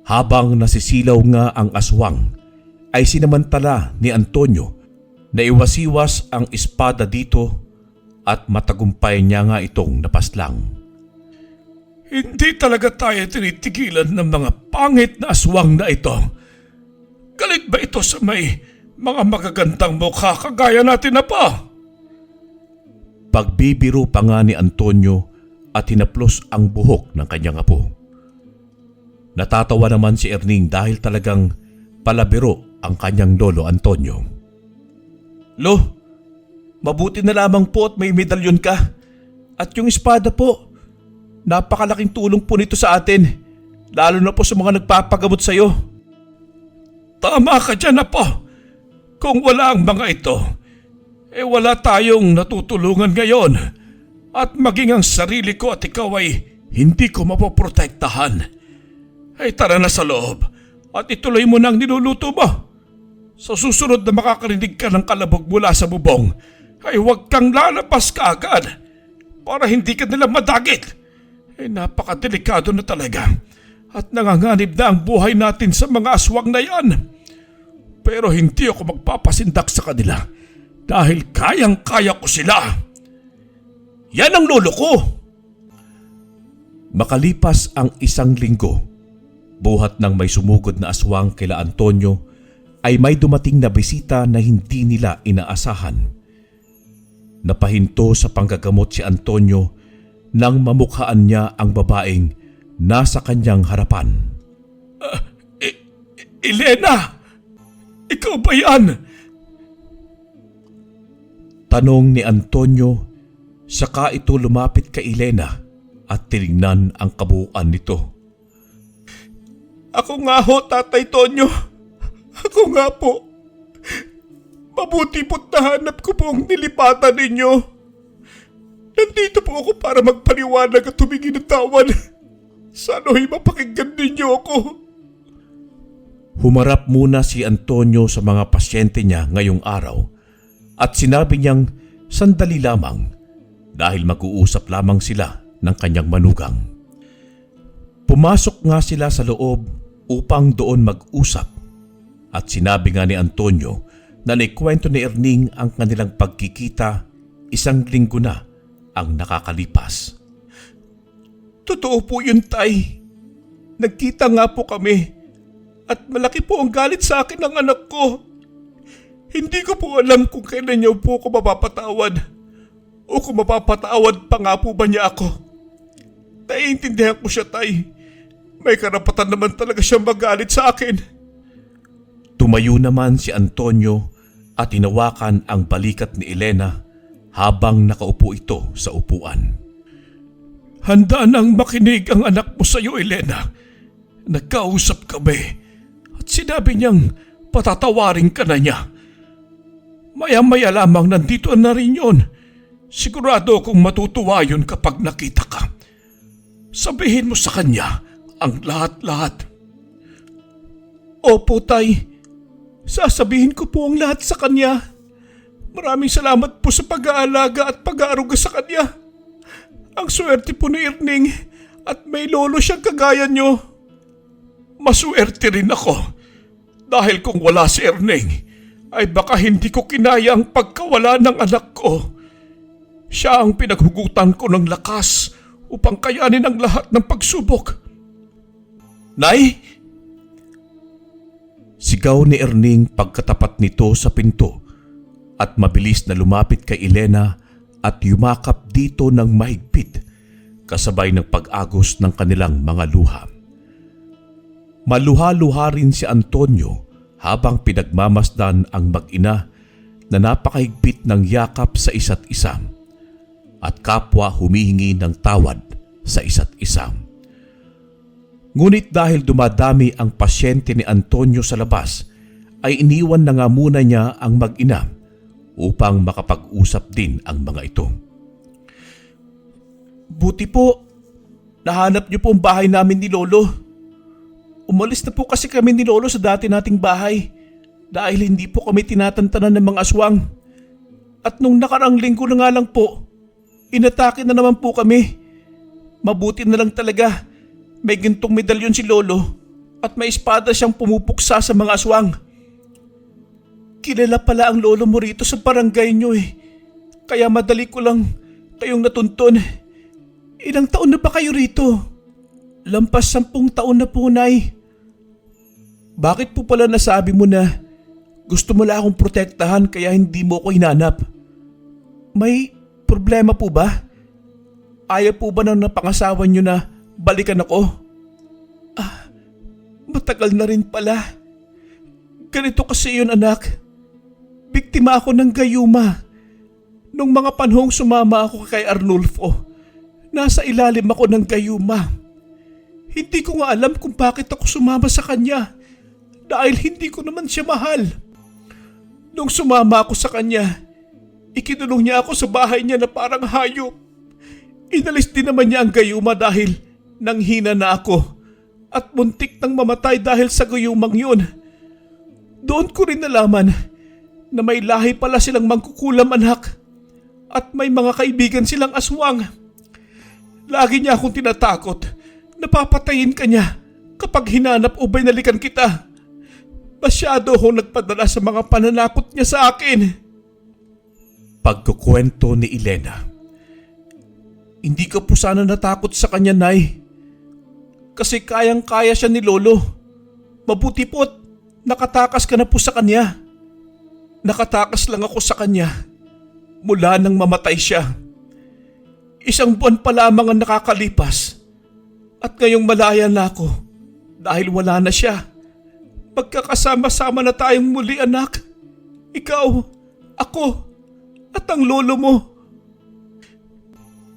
Habang nasisilaw nga ang aswang ay sinamantala ni Antonio na iwasiwas ang espada dito at matagumpay niya nga itong napaslang. Hindi talaga tayo tinitigilan ng mga pangit na aswang na ito. Galit ba ito sa may mga magagandang mukha kagaya natin na pa? Pagbibiro pa nga ni Antonio at hinaplos ang buhok ng kanyang apo. Natatawa naman si Erning dahil talagang palabiro ang kanyang lolo Antonio. Lo, mabuti na lamang po at may medalyon ka. At yung espada po, napakalaking tulong po nito sa atin, lalo na po sa mga nagpapagamot sa iyo. Tama ka dyan, apo. Kung wala ang mga ito, wala tayong natutulungan ngayon. At maging ang sarili ko at ikaw ay hindi ko mapoprotektahan. Tara na sa loob at ituloy mo na ang niluluto mo. Sa susunod na makakarinig ka ng kalabog mula sa bubong, ay huwag kang lalabas kaagad para hindi ka nila madagit. Napakadelikado na talaga at nanganganib na ang buhay natin sa mga aswang na yan. Pero hindi ako magpapasindak sa kanila dahil kayang-kaya ko sila. Yan ang lolo ko! Makalipas ang 1 linggo, buhat ng may sumugod na aswang kila Antonio, ay may dumating na bisita na hindi nila inaasahan. Napahinto sa panggagamot si Antonio nang mamukhaan niya ang babaeng nasa kanyang harapan. Elena! Ikaw ba yan? Tanong ni Antonio, saka ito lumapit kay Elena at tinignan ang kabuuan nito. Ako nga ho, Tatay Tonyo. Ako nga po. Mabuti po't nahanap ko po ang nilipatan ninyo. Nandito po ako para magpaliwanag at humingi ng tawad. Sana'y mapakinggan ninyo ako. Humarap muna si Antonio sa mga pasyente niya ngayong araw at sinabi niyang sandali lamang dahil mag-uusap lamang sila ng kanyang manugang. Pumasok nga sila sa loob upang doon mag-usap at sinabi nga ni Antonio na naikwento ni Erning ang kanilang pagkikita 1 linggo na ang nakakalipas. Totoo po yun, Tay. Nagkita nga po kami at malaki po ang galit sa akin ng anak ko. Hindi ko po alam kung kailan niya po ako mapapatawad o kung mapapatawad pa nga po ba niya ako. Naiintindihan ko siya, Tay. May karapatan naman talaga siyang magalit sa akin. Tumayo naman si Antonio at hinawakan ang balikat ni Elena habang nakaupo ito sa upuan. Handa nang makinig ang anak mo sa iyo, Elena. Nagkausap kami at sinabi niyang patatawarin ka na niya. Maya-maya lamang nandito na rin yun. Sigurado kung matutuwa yun kapag nakita ka. Sabihin mo sa kanya ang lahat-lahat. Opo, Tay. Sasabihin ko po ang lahat sa kanya. Maraming salamat po sa pag-aalaga at pag-aaruga sa kanya. Ang swerte po ni Erning at may lolo siyang kagaya niyo. Maswerte rin ako dahil kung wala si Erning ay baka hindi ko kinaya ang pagkawala ng anak ko. Siya ang pinaghugutan ko ng lakas upang kayanin ang lahat ng pagsubok. Nay! Sigaw ni Erning pagkatapat nito sa pinto at mabilis na lumapit kay Elena at yumakap dito ng mahigpit kasabay ng pag-agos ng kanilang mga luha. Maluha-luha rin si Antonio habang pinagmamasdan ang mag-ina na napakahigpit ng yakap sa isa't isa at kapwa humihingi ng tawad sa isa't isa. Ngunit dahil dumadami ang pasyente ni Antonio sa labas, ay iniwan na nga muna niya ang mag-ina upang makapag-usap din ang mga ito. Buti po, nahanap niyo po ang bahay namin ni Lolo. Umalis na po kasi kami ni Lolo sa dati nating bahay dahil hindi po kami tinatantanan ng mga aswang. At nung nakarang linggo na nga lang po, inatake na naman po kami. Mabuti na lang talaga, may gintong medalyon si Lolo at may espada siyang pumupuksa sa mga aswang. Kilala pala ang lolo mo rito sa barangay niyo eh. Kaya madali ko lang kayong natuntun. Ilang taon na ba kayo rito? Lampas 10 taon na po, Nay. Bakit po pala nasabi mo na gusto mo lang akong protektahan kaya hindi mo ako hinanap? May problema po ba? Ayaw po ba nang napangasawa niyo na balikan ako? Matagal na rin pala. Ganito kasi yun, anak. Biktima ako ng gayuma. Nung mga panahong sumama ako kay Arnulfo, nasa ilalim ako ng gayuma. Hindi ko nga alam kung bakit ako sumama sa kanya dahil hindi ko naman siya mahal. Nung sumama ako sa kanya, ikinulong niya ako sa bahay niya na parang hayop. Inalis din naman niya ang gayuma dahil nanghina na ako at muntik nang mamatay dahil sa gayumang yun. Doon ko rin nalaman na may lahi pala silang mangkukulam, anak, at may mga kaibigan silang aswang. Lagi niya akong tinatakot na papatayin ka niya kapag hinanap o binalikan kita. Masyado akong nagpadala sa mga pananakot niya sa akin. Pagkukwento ni Elena. Hindi ka po sana natakot sa kanya, Nay. Kasi kayang-kaya siya ni Lolo. Mabuti po't nakatakas ka na po sa kanya. Nakatakas lang ako sa kanya mula nang mamatay siya. 1 buwan pa lamang ang nakakalipas at ngayong malaya na ako dahil wala na siya. Magkakasama-sama na tayong muli, anak. Ikaw, ako, at ang lolo mo.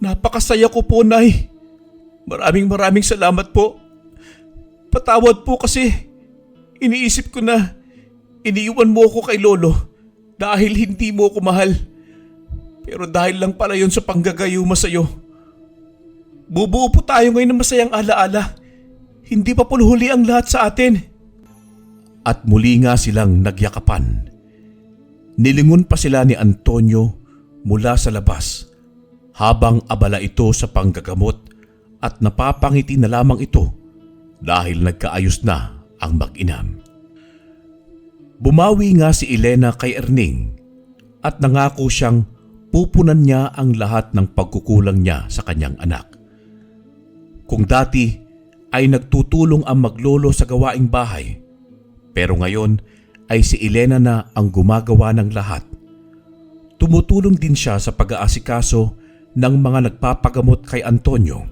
Napakasaya ko po, Nay. Maraming salamat po. Patawad po kasi iniisip ko na iniiwan mo ako kay Lolo dahil hindi mo ako mahal. Pero dahil lang pala yun sa panggagayuma sa'yo. Bubuo po tayo ngayon ng masayang alaala. Hindi pa po huli ang lahat sa atin. At muli nga silang nagyakapan. Nilingon pa sila ni Antonio mula sa labas habang abala ito sa panggagamot at napapangiti na lamang ito dahil nagkaayos na ang mag-ina. Bumawi nga si Elena kay Erning at nangako siyang pupunan niya ang lahat ng pagkukulang niya sa kanyang anak. Kung dati ay nagtutulong ang maglolo sa gawaing bahay, pero ngayon ay si Elena na ang gumagawa ng lahat. Tumutulong din siya sa pag-aasikaso ng mga nagpapagamot kay Antonio.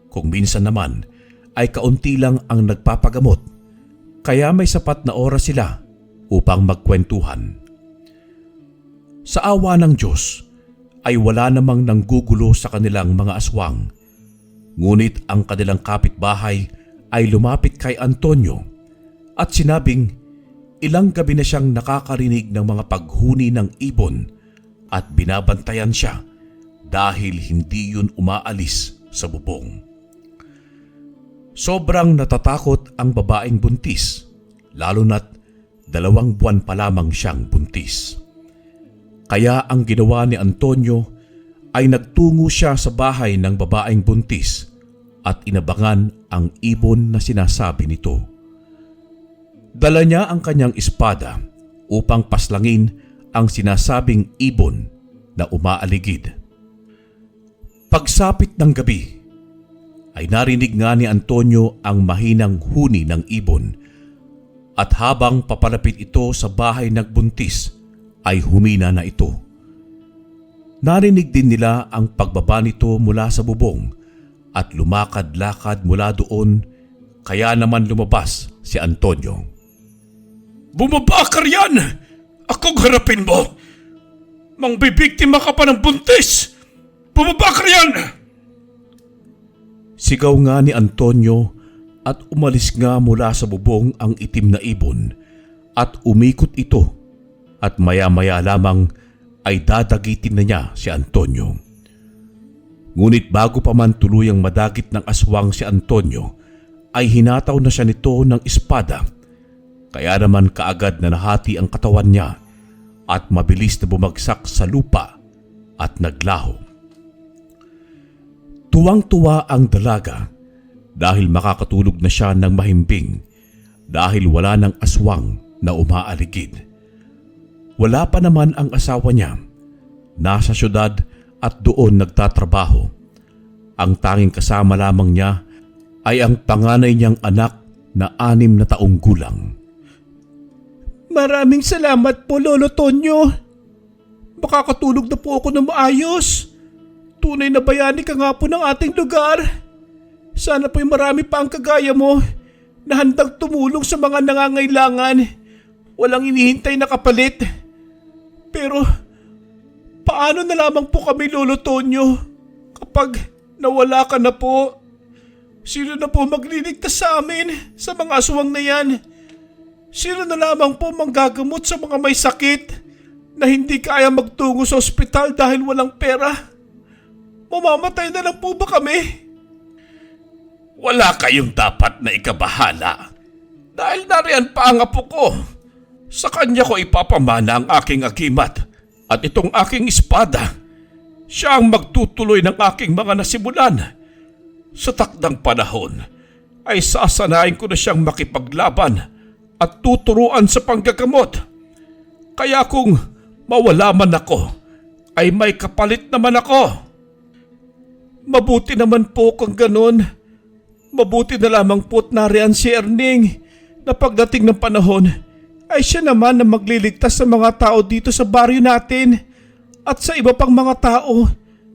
Kung minsan naman ay kaunti lang ang nagpapagamot, kaya may sapat na oras sila upang magkwentuhan. Sa awa ng Diyos ay wala namang nanggugulo sa kanilang mga aswang Ngunit ang kanilang kapitbahay ay lumapit kay Antonio at sinabing ilang gabi na siyang nakakarinig ng mga paghuni ng ibon at binabantayan siya dahil hindi yun umaalis sa bubong. Sobrang natatakot ang babaeng buntis, lalo na't 2 buwan pa lamang siyang buntis. Kaya ang ginawa ni Antonio ay nagtungo siya sa bahay ng babaeng buntis at inabangan ang ibon na sinasabi nito. Dala niya ang kanyang espada upang paslangin ang sinasabing ibon na umaaligid. Pagsapit ng gabi, ay narinig nga ni Antonio ang mahinang huni ng ibon at habang papalapit ito sa bahay ng buntis ay humina na ito. Narinig din nila ang pagbaba nito mula sa bubong at lumakad-lakad mula doon, kaya naman lumabas si Antonio. Bumaba ka riyan! Akong harapin mo! Mangbibiktima ka pa ng buntis! Bumaba ka riyan! Sigaw nga ni Antonio at umalis nga mula sa bubong ang itim na ibon at umikot ito at maya-maya lamang ay dadagitin na niya si Antonio. Ngunit bago pa man tuluyang madagit ng aswang si Antonio ay hinataw na siya nito ng espada, kaya naman kaagad na nahati ang katawan niya at mabilis na bumagsak sa lupa at naglaho. Tuwang-tuwa ang dalaga dahil makakatulog na siya ng mahimbing dahil wala ng aswang na umaaligid. Wala pa naman ang asawa niya. Nasa syudad at doon nagtatrabaho. Ang tanging kasama lamang niya ay ang panganay niyang anak na 6 na taong gulang. Maraming salamat po, Lolo Tonyo. Makakatulog na po ako ng maayos. Tunay na bayani ka nga po ng ating lugar. Sana po'y marami pa ang kagaya mo na handang tumulong sa mga nangangailangan. Walang inihintay na kapalit. Pero paano na lamang po kami, Lolo Tonyo, kapag nawala ka na po? Sino na po magliligtas sa amin sa mga aswang na yan? Sino na lamang po manggagamot sa mga may sakit na hindi kaya magtungo sa ospital dahil walang pera? Mamamatay na lang po ba kami? Wala kayong dapat na ikabahala dahil nariyan pa ang apo ko. Sa kanya ko ipapamana ang aking agimat at itong aking espada. Siya ang magtutuloy ng aking mga nasimulan. Sa takdang panahon ay sasanayin ko na siyang makipaglaban at tuturuan sa panggagamot. Kaya kung mawala man ako, ay may kapalit naman ako. Mabuti naman po kung ganun. Mabuti na lamang po't nariyan si Erning na pagdating ng panahon ay siya naman na magliligtas sa mga tao dito sa baryo natin at sa iba pang mga tao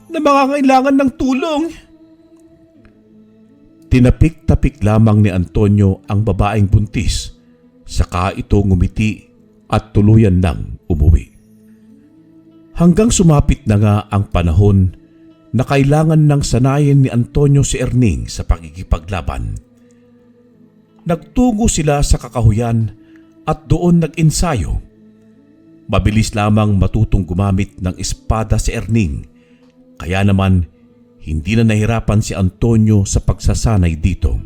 na mangangailangan ng tulong. Tinapik-tapik lamang ni Antonio ang babaeng buntis, saka ito ngumiti at tuluyan nang umuwi. Hanggang sumapit na nga ang panahon na kailangan nang sanayin ni Antonio si Erning sa pagkikipaglaban. Nagtungo sila sa kakahuyan at doon nag-ensayo. Mabilis lamang matutong gumamit ng espada si Erning, kaya naman hindi na nahirapan si Antonio sa pagsasanay dito.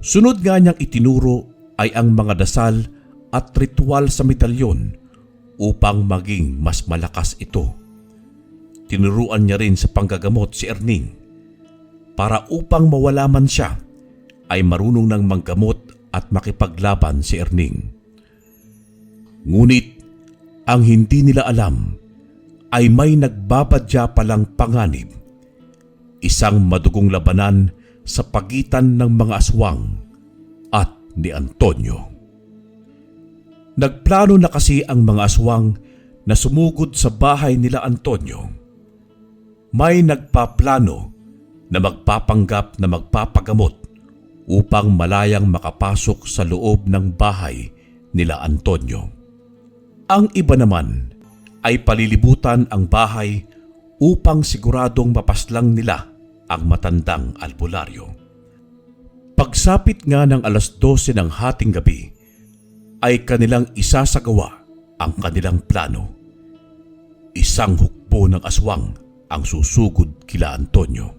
Sunod nga niyang itinuro ay ang mga dasal at ritual sa medalyon upang maging mas malakas ito. Tinuruan niya rin sa panggagamot si Erning para upang mawala man siya ay marunong ng manggamot at makipaglaban si Erning. Ngunit ang hindi nila alam ay may nagbabadya palang panganib, isang madugong labanan sa pagitan ng mga aswang at ni Antonio. Nagplano na kasi ang mga aswang na sumugod sa bahay nila Antonio. May nagpaplano na magpapanggap na magpapagamot upang malayang makapasok sa loob ng bahay nila Antonio. Ang iba naman ay palilibutan ang bahay upang siguradong mapaslang nila ang matandang albularyo. Pagsapit nga ng 12:00 ng hating gabi, ay kanilang isasagawa ang kanilang plano. Isang hukbo ng aswang ang susugod kila Antonio.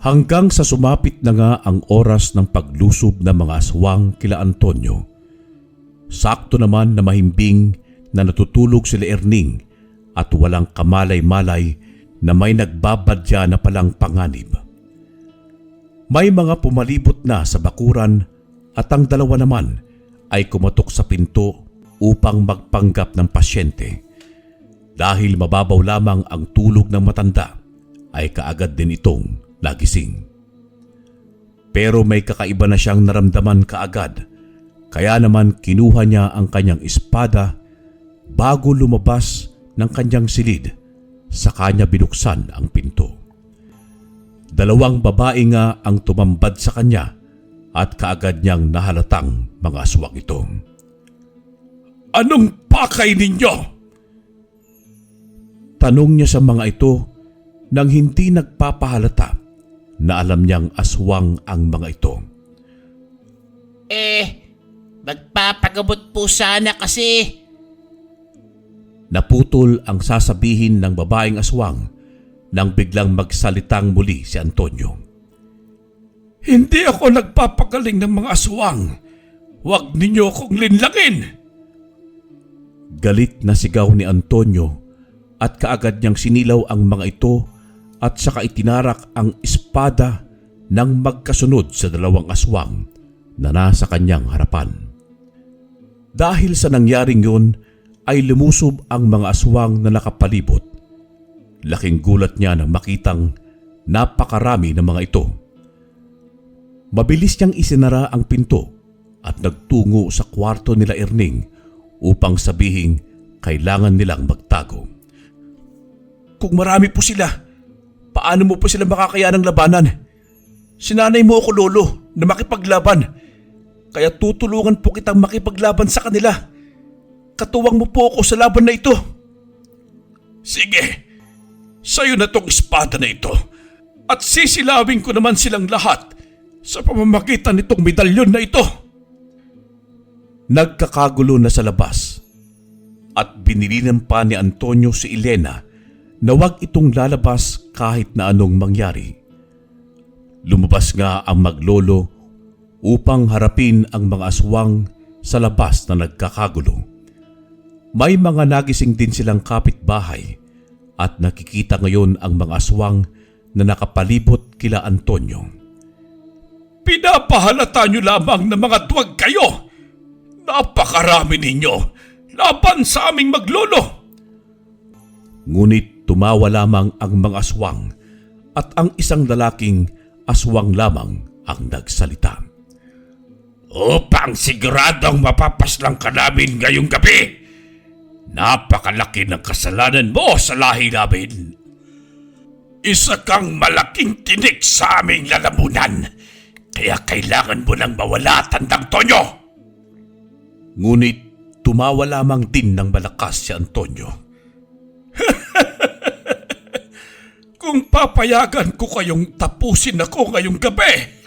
Hanggang sa sumapit na nga ang oras ng paglusob ng mga aswang kila Antonio, sakto naman na mahimbing na natutulog sila Erning at walang kamalay-malay na may nagbabadya na palang panganib. May mga pumalibot na sa bakuran at ang dalawa naman ay kumatok sa pinto upang magpanggap ng pasyente. Dahil mababaw lamang ang tulog ng matanda, ay kaagad din itong nagising. Pero may kakaiba na siyang naramdaman kaagad, kaya naman kinuha niya ang kanyang espada bago lumabas ng kanyang silid, sa kanya binuksan ang pinto. 2 babae nga ang tumambad sa kanya at kaagad niyang nahalatang mga aswang ito. Anong pakay ninyo? Tanong niya sa mga ito nang hindi nagpapahalata na alam niyang aswang ang mga ito. Magpapagamot po sana kasi. Naputol ang sasabihin ng babaeng aswang nang biglang magsalitang muli si Antonio. Hindi ako nagpapagaling ng mga aswang. Huwag ninyo akong linlangin. Galit na sigaw ni Antonio at kaagad niyang sinilaw ang mga ito at saka itinarak ang espada ng magkasunod sa 2 aswang na nasa kanyang harapan. Dahil sa nangyaring yun ay lumusob ang mga aswang na nakapalibot. Laking gulat niya nang makitang napakarami ng mga ito. Mabilis niyang isinara ang pinto at nagtungo sa kwarto nila Erning upang sabihing kailangan nilang magtago. Kung marami po sila, paano mo po sila makakayanang labanan? Sinanay mo ako, Lolo, na makipaglaban. Kaya tutulungan po kitang makipaglaban sa kanila. Katuwang mo po ako sa laban na ito. Sige, sa'yo na tong espada na ito. At sisilawin ko naman silang lahat sa pamamagitan nitong medalyon na ito. Nagkakagulo na sa labas at binilinan pa ni Antonio si Elena na huwag itong lalabas kahit na anong mangyari. Lumabas nga ang maglolo upang harapin ang mga aswang sa labas na nagkakagulo. May mga nagising din silang kapitbahay at nakikita ngayon ang mga aswang na nakapalibot kila Antonio. Pinapahalata nyo lamang na mga duwag kayo. Napakarami ninyo laban sa aming maglolo. Ngunit tumawa lamang ang mga aswang at ang isang lalaking aswang lamang ang nagsalita. Upang siguradong mapapaslang ka namin ngayong gabi. Napakalaki ng kasalanan mo sa lahi namin. Isa kang malaking tinik sa aming lalamunan. Kaya kailangan mo nang mawala, Tandang Tonyo. Ngunit tumawa lamang din ng malakas si Antonio. Kung papayagan ko kayong tapusin ako ngayong gabi,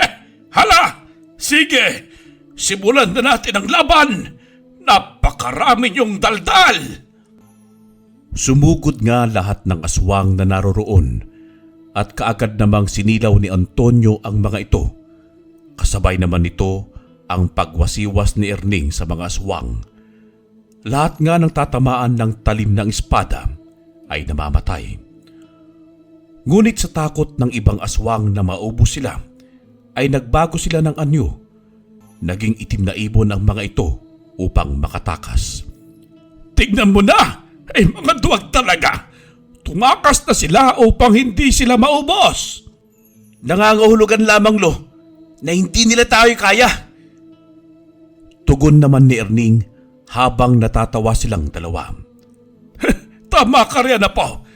hala, sige, simulan na natin ang laban. Napakarami niyong daldal. Sumugod nga lahat ng aswang na naroroon at kaagad namang sinilaw ni Antonio ang mga ito. Kasabay naman nito ang pagwasiwas ni Erning sa mga aswang. Lahat nga ng tatamaan ng talim ng espada ay namamatay. Ngunit sa takot ng ibang aswang na maubos sila, ay nagbago sila ng anyo. Naging itim na ibon ang mga ito upang makatakas. Tignan mo na! Ay mga duwag talaga! Tumakas na sila upang hindi sila maubos! Nangangahulugan lamang, Lo, na hindi nila tayo kaya. Tugon naman ni Erning habang natatawa silang dalawa. Tama ka rin na po!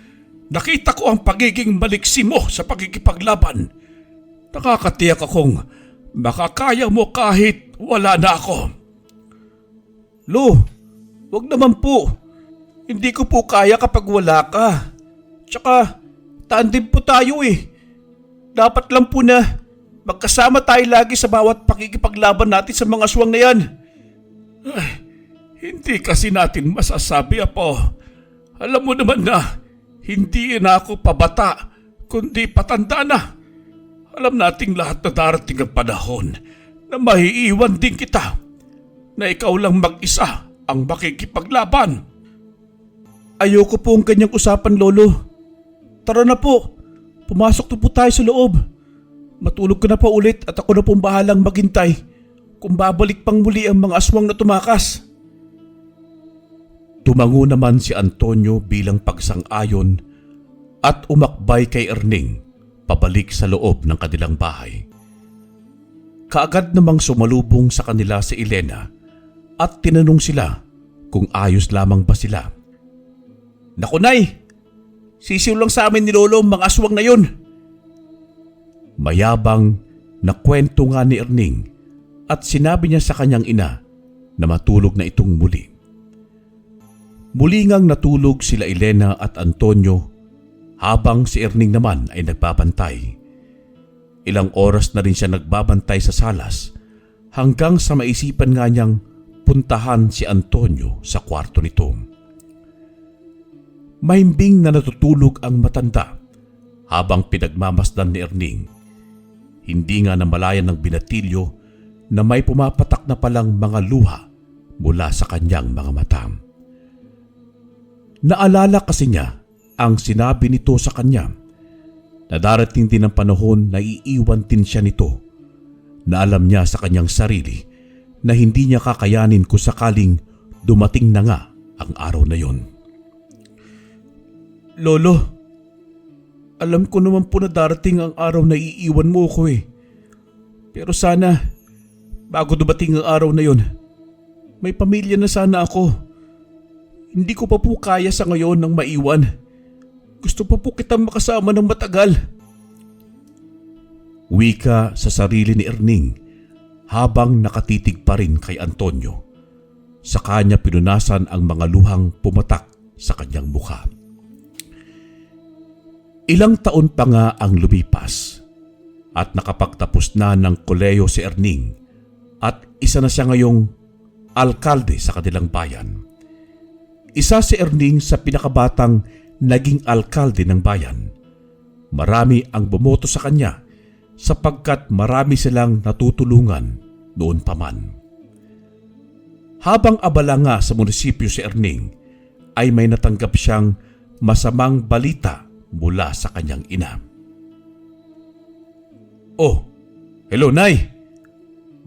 Nakita ko ang pagiging maliksi mo sa pagkikipaglaban. Nakakatiyak akong makakaya mo kahit wala na ako. Lo, wag naman po. Hindi ko po kaya kapag wala ka. Tsaka, tandem po tayo eh. Dapat lang po na magkasama tayo lagi sa bawat pakikipaglaban natin sa mga aswang na yan. Hindi kasi natin masasabi, Apo. Alam mo naman na hindi na ako pabata, kundi patanda na. Alam nating lahat na darating ang panahon na maiiwan din kita, na ikaw lang mag-isa ang makikipaglaban. Ayoko po ang kanyang usapan, Lolo. Tara na po. Pumasok na po tayo sa loob. Matulog ka na pa ulit at ako na pong bahalang maghintay kung babalik pang muli ang mga aswang na tumakas. Tumango naman si Antonio bilang pagsang-ayon at umakbay kay Erning pabalik sa loob ng kanilang bahay. Kaagad namang sumalubong sa kanila si Elena at tinanong sila kung ayos lamang ba sila. Naku, Nay! Sisiw lang sa amin ni Lolo ang mga aswang na yun. Mayabang na kwento nga ni Erning at sinabi niya sa kanyang ina na matulog na itong muli. Muli ngang natulog sila Elena at Antonio habang si Erning naman ay nagbabantay. Ilang oras na rin siya nagbabantay sa salas hanggang sa maisipan nga niyang puntahan si Antonio sa kwarto nito. Mahimbing na natutulog ang matanda habang pinagmamasdan ni Erning. Hindi nga namalayan ng binatilyo na may pumapatak na palang mga luha mula sa kanyang mga mata. Naalala kasi niya ang sinabi nito sa kanya na darating din ang panahon na iiwan din siya nito, na alam niya sa kanyang sarili na hindi niya kakayanin kung sakaling dumating na nga ang araw na yon. Lolo, alam ko naman po na darating ang araw na iiwan mo ko eh. Pero sana, bago dumating ang araw na yon, may pamilya na sana ako. Hindi ko pa po kaya sa ngayon ng maiwan. Gusto pa po kitang makasama ng matagal. Wika sa sarili ni Erning habang nakatitig pa rin kay Antonio. Sa kanya pinunasan ang mga luhang pumatak sa kanyang mukha. Ilang taon pa nga ang lumipas at nakapagtapos na ng kolehiyo si Erning at isa na siya ngayong alkalde sa kanilang bayan. Isa si Erning sa pinakabatang naging alkalde ng bayan. Marami ang bumoto sa kanya sapagkat marami silang natutulungan noon pa man. Habang abala nga sa munisipyo si Erning, ay may natanggap siyang masamang balita mula sa kanyang ina. Oh, hello Nay!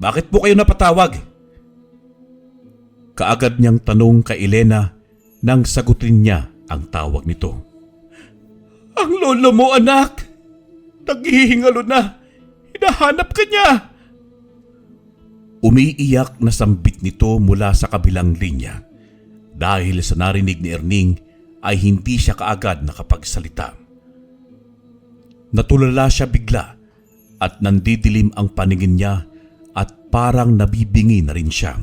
Bakit po kayo napatawag? Kaagad niyang tanong kay Elena nang sagutin niya ang tawag nito. Ang lolo mo, anak! Naghihingalo na! Hinahanap ka niya! Umiiyak na sambit nito mula sa kabilang linya. Dahil sa narinig ni Erning ay hindi siya kaagad nakapagsalita. Natulala siya bigla at nandidilim ang paningin niya at parang nabibingi na rin siya.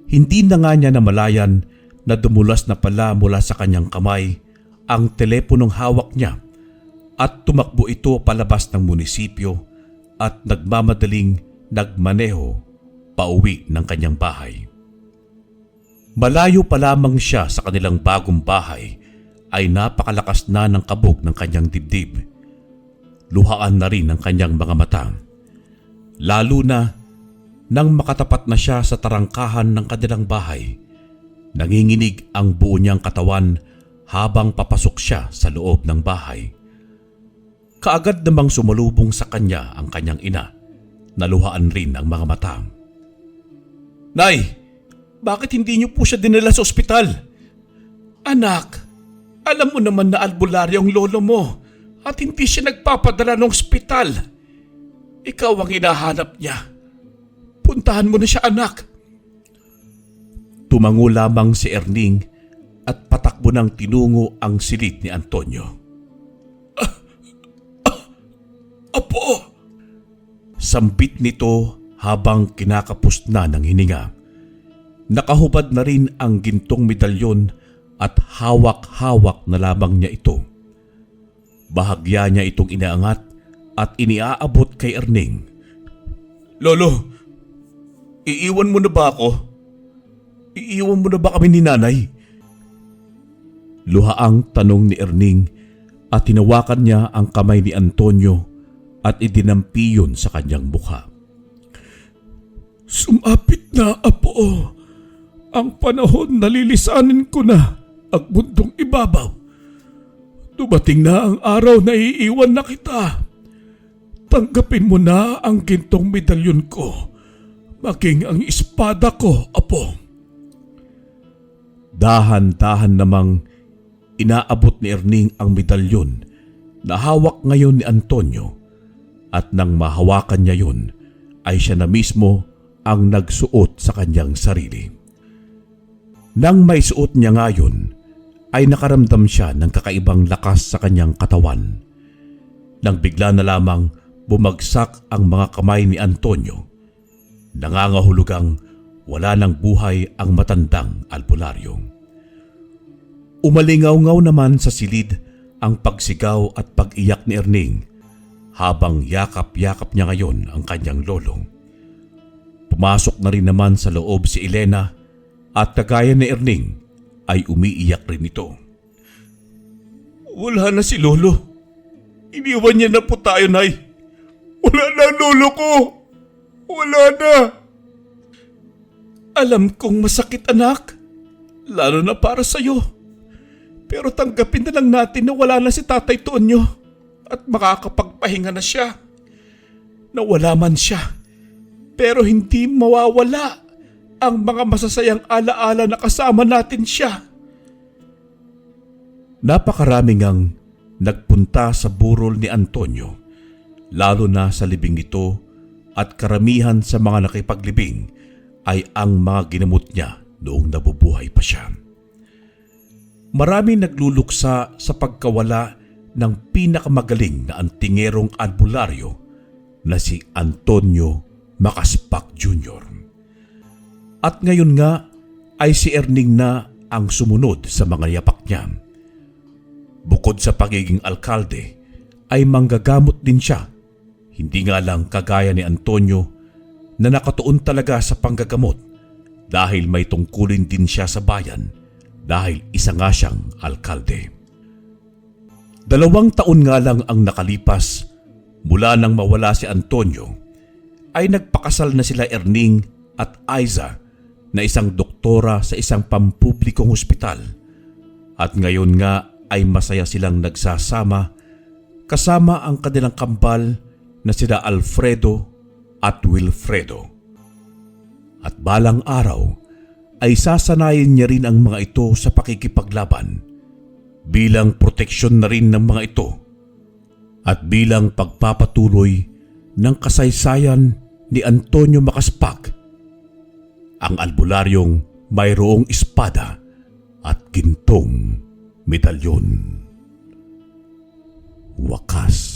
Hindi na nga niya namalayan na dumulas na pala mula sa kanyang kamay ang teleponong hawak niya at tumakbo ito palabas ng munisipyo at nagmamadaling nagmaneho pauwi ng kanyang bahay. Malayo pa lamang siya sa kanilang bagong bahay ay napakalakas na ng kabog ng kanyang dibdib. Luhaan na rin ang kanyang mga mata. Lalo na nang makatapat na siya sa tarangkahan ng kanilang bahay, nanginginig ang buo niyang katawan habang papasok siya sa loob ng bahay. Kaagad namang sumalubong sa kanya ang kanyang ina. Naluhaan rin ang mga mata. Nay! Bakit hindi niyo po siya dinala sa ospital? Anak, alam mo naman na albularyo ang lolo mo at hindi siya nagpapadala ng ospital. Ikaw ang hinahanap niya. Puntahan mo na siya, anak. Tumango lamang si Erning at patakbo ng tinungo ang silid ni Antonio. Apo! Sambit nito habang kinakapos na ng hininga. Nakahubad na rin ang gintong medalyon at hawak-hawak na lamang niya ito. Bahagya niya itong inaangat at iniaabot kay Erning. Lolo, iiwan mo na ba ako? Iiwan mo na ba kami ni nanay? Luhaang tanong ni Erning at hinawakan niya ang kamay ni Antonio at idinampi yun sa kanyang mukha. Sumapit na, Apo. Ang panahon na lilisanin ko na ang mundong ibabaw. Dumating na ang araw na iiwan na kita. Tanggapin mo na ang gintong medalyon ko, maging ang espada ko, Apo. Dahan-dahan namang inaabot ni Erning ang medalyon na hawak ngayon ni Antonio, at nang mahawakan niya yun ay siya na mismo ang nagsuot sa kanyang sarili. Nang may suot niya ngayon ay nakaramdam siya ng kakaibang lakas sa kanyang katawan. Nang bigla na lamang bumagsak ang mga kamay ni Antonio, nangangahulugang wala ng buhay ang matandang albularyo. Umalingaw-ngaw naman sa silid ang pagsigaw at pag-iyak ni Erning habang yakap-yakap niya ngayon ang kanyang lolo. Pumasok na rin naman sa loob si Elena at kagaya ni Erning ay umiiyak rin ito. Wala na si lolo. Iniwan niya na po tayo, Nay. Wala na ang lolo ko. Wala na. Alam kong masakit, anak. Lalo na para sa'yo. Pero tanggapin na lang natin na wala na si Tatay Tonyo at makakapagpahinga na siya. Nawala man siya, pero hindi mawawala ang mga masasayang alaala na kasama natin siya. Napakaraming ang nagpunta sa burol ni Antonio, lalo na sa libing nito, at karamihan sa mga nakipaglibing ay ang mga ginamot niya noong nabubuhay pa siya. Marami nagluluksa sa pagkawala ng pinakamagaling na antingerong albularyo na si Antonio Makaspak Jr. At ngayon nga ay si Erning na ang sumunod sa mga yapak niya. Bukod sa pagiging alkalde ay manggagamot din siya, hindi nga lang kagaya ni Antonio na nakatuon talaga sa panggagamot dahil may tungkulin din siya sa bayan dahil isa nga siyang alkalde. 2 taon nga lang ang nakalipas mula nang mawala si Antonio ay nagpakasal na sila Erning at Aiza na isang doktora sa isang pampublikong ospital, at ngayon nga ay masaya silang nagsasama kasama ang kanilang kambal na sina Alfredo at Wilfredo. At balang araw ay sasanayin niya rin ang mga ito sa pakikipaglaban bilang proteksyon na rin ng mga ito at bilang pagpapatuloy ng kasaysayan ni Antonio Makaspak, ang albularyong mayroong espada at gintong medalyon. Wakas.